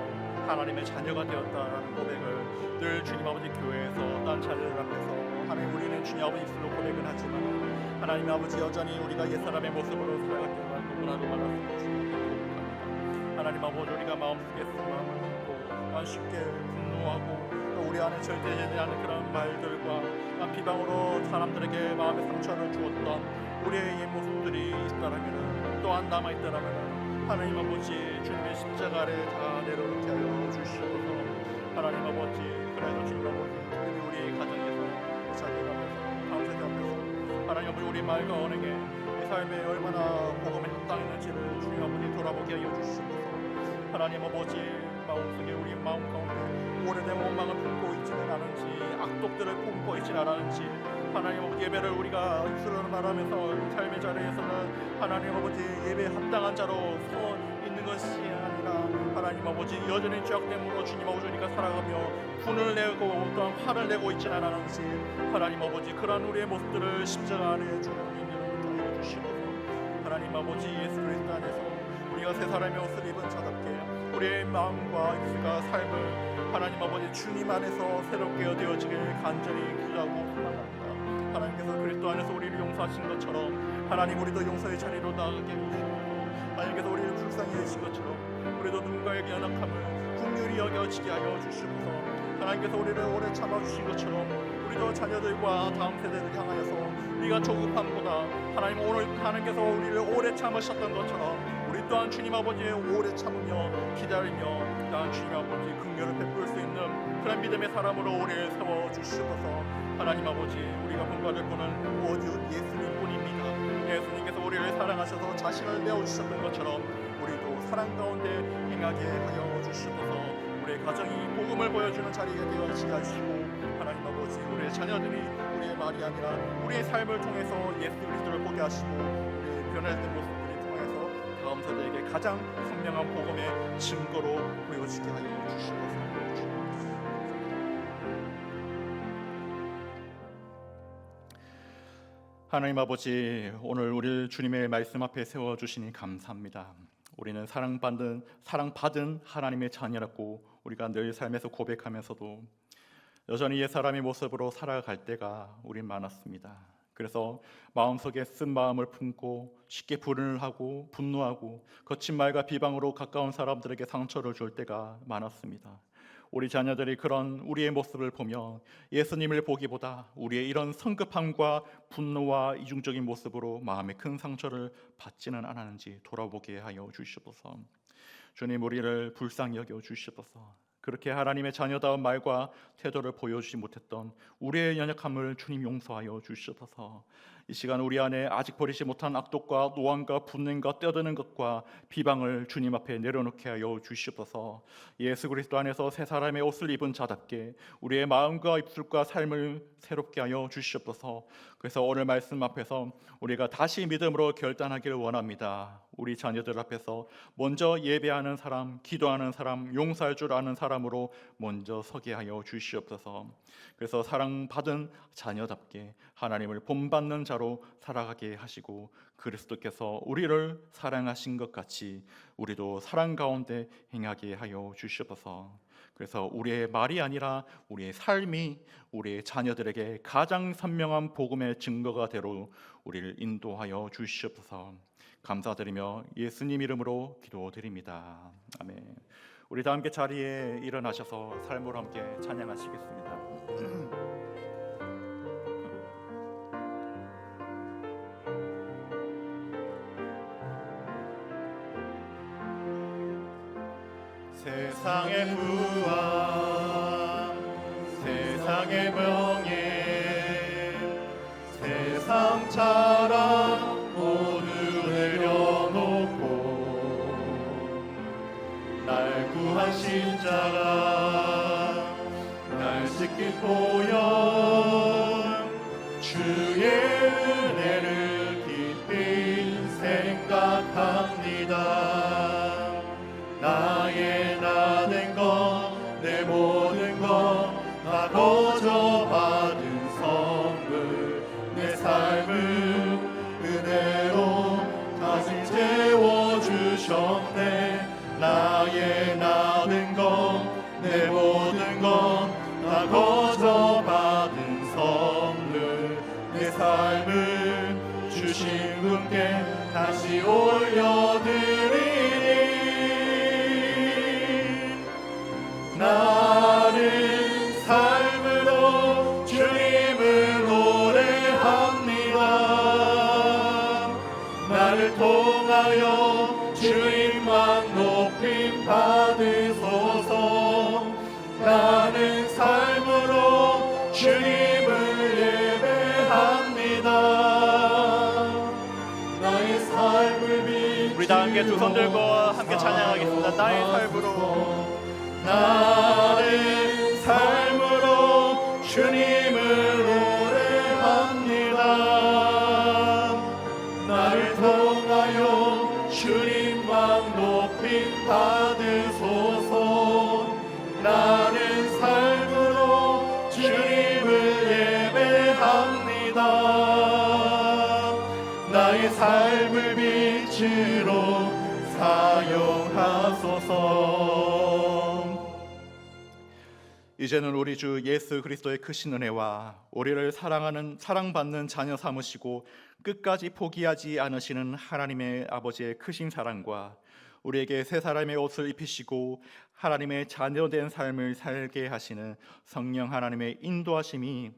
하나님의 자녀가 되었다는 고백을 늘 주님 아버지 교회에서 딴 자녀들 앞에서 하나님 우리는 주님 아버지 입술로 고백은 하지만 하나님 아버지 여전히 우리가 옛사람의 모습으로 살아가기만 너무나도 많았습니다. 주님 하나님 아버지 우리가 마음속에 마음을 품고 쉽게 분노하고 우리 안에 절대되지 않는 그런 말들과 비방으로 사람들에게 마음의 상처를 주었던 우리의 옛 모습들이 있다라면 또한 남아있다라면 하나님 아버지 주님의 십자가 아래 다 내려놓게 하여 주시옵소서. 하나님 아버지 그래서 주님 아버지 특별히 우리 우리 가정에서 우리 자녀 앞에서 다음 세대 앞에서 하나님 아버지 우리 말과 언행에 이 삶에 얼마나 복음에 합당했는지를 주님 아버지 돌아보게 하여 주시옵소서. 하나님 아버지 마음속에 우리 마음 가운데 오래된 원망을 품고 있지는 않은지 악독들을 품고 있지는 않은지 하나님 아버지 예배를 우리가 입술로 말하면서 삶의 자리에서는 하나님 아버지 예배에 합당한 자로 서 있는 것이 아니라 하나님 아버지 여전히 죄악됨으로 주님 아버지 우리가 살아가며 분을 내고 또한 화를 내고 있지는 않은지 하나님 아버지 그러한 우리의 모습들을 십자가 안에 주님 이름으로 주시옵소서. 하나님 아버지 예수 그리스도 안에서 우리가 새 사람의 옷을 입은 자답게 우리의 마음과 입술과 삶을 하나님 아버지 주님 안에서 새롭게 되어지길 간절히 기도하고 소망합니다. 하나님께서 그리스도 안에서 우리를 용서하신 것처럼 하나님 우리도 용서의 자리로 나아가게 해주시고 하나님께서 우리를 불쌍히 여기신 것처럼 우리도 누군가에게 연약함을 긍휼히 여겨지게 하여 주시옵소서. 하나님께서 우리를 오래 참아주신 것처럼 우리도 자녀들과 다음 세대를 향하여서 우리가 조급함보다 하나님 오늘 하나님께서 우리를 오래 참으셨던 것처럼 우리 또한 주님 아버지의 오래 참으며 기다리며 또한 주님 아버지 긍휼을 베풀 수 있는 그런 믿음의 사람으로 우리를 세워주시옵소서. 하나님 아버지 우리가 본받을 분은 오직 예수님뿐입니다. 예수님께서 우리를 사랑하셔서 자신을 내어주셨던 것처럼 우리도 사랑 가운데 행하게 하여 주시옵소서. 우리의 가정이 복음을 보여주는 자리가 되어지게 하시고 하나님 아버지 우리의 자녀들이 우리의 말이 아니라 우리의 삶을 통해서 예수 그리스도를 보게 하시고 우리의 변화된 모습들을 통해서 다음 세대에게 가장 선명한 복음의 증거로 보여지게 하여 주시옵소서. 하나님 아버지 오늘 우리를 주님의 말씀 앞에 세워주시니 감사합니다. 우리는 사랑받은 하나님의 자녀라고 우리가 늘 삶에서 고백하면서도 여전히 옛사람의 모습으로 살아갈 때가 우린 많았습니다. 그래서 마음속에 쓴 마음을 품고 쉽게 불운하고 분노하고 거친 말과 비방으로 가까운 사람들에게 상처를 줄 때가 많았습니다. 우리 자녀들이 그런 우리의 모습을 보며 예수님을 보기보다 우리의 이런 성급함과 분노와 이중적인 모습으로 마음에 큰 상처를 받지는 않았는지 돌아보게 하여 주시옵소서. 주님 우리를 불쌍히 여겨 주시옵소서. 그렇게 하나님의 자녀다운 말과 태도를 보여주지 못했던 우리의 연약함을 주님 용서하여 주시옵소서. 이 시간 우리 안에 아직 버리지 못한 악독과 노함과 분냄과 떠드는 것과 비방을 주님 앞에 내려놓게 하여 주시옵소서. 예수 그리스도 안에서 새 사람의 옷을 입은 자답게 우리의 마음과 입술과 삶을 새롭게 하여 주시옵소서. 그래서 오늘 말씀 앞에서 우리가 다시 믿음으로 결단하기를 원합니다. 우리 자녀들 앞에서 먼저 예배하는 사람, 기도하는 사람, 용서할 줄 아는 사람으로 먼저 서게 하여 주시옵소서. 그래서 사랑받은 자녀답게 하나님을 본받는 자로 살아가게 하시고 그리스도께서 우리를 사랑하신 것 같이 우리도 사랑 가운데 행하게 하여 주시옵소서. 그래서 우리의 말이 아니라 우리의 삶이 우리의 자녀들에게 가장 선명한 복음의 증거가 되로 우리를 인도하여 주시옵소서. 감사드리며 예수님 이름으로 기도드립니다. 아멘. 우리 다 함께 자리에 일어나셔서 삶으로 함께 찬양하시겠습니다. 세상의 부함 세상의 명예 세상 자랑 모두 내려놓고 날 구한 십자가 날 지킨 보혈 주의 은혜를 깊이 생각합니다. 나의 나 된 것 내 모든 것 다 거저 받은 선물 내 삶을 은혜로 다시 채워주셨네. 나의 나 된 것 내 모든 것 다 거저 받은 선물 내 삶을 주신 분께 다시 올려드리니 나는 삶으로 주님을 노래합니다. 나를 통하여 주님만 높임 받으소서. 나는 삶으로 주님을 다 함께 두 손 들고 함께 찬양하겠습니다. 나의 삶으로 나의 삶으로 주님을 노래합니다. 나를 통하여 주님만 높임 받으소서. 나는 삶으로 주님을 예배합니다. 나의 삶을 빛으로 사용하소서. 이제는 우리 주 예수 그리스도의 크신 은혜와 우리를 사랑받는 자녀 삼으시고 끝까지 포기하지 않으시는 하나님의 아버지의 크신 사랑과 우리에게 새 사람의 옷을 입히시고 하나님의 자녀된 삶을 살게 하시는 성령 하나님의 인도하심이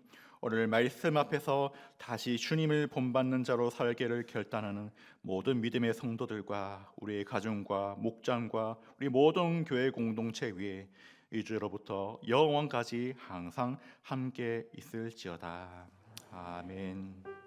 오늘 말씀 앞에서 다시 주님을 본받는 자로 살기를 결단하는 모든 믿음의 성도들과 우리의 가정과 목장과 우리 모든 교회 공동체 위에 이주로부터 영원까지 항상 함께 있을지어다. 아멘.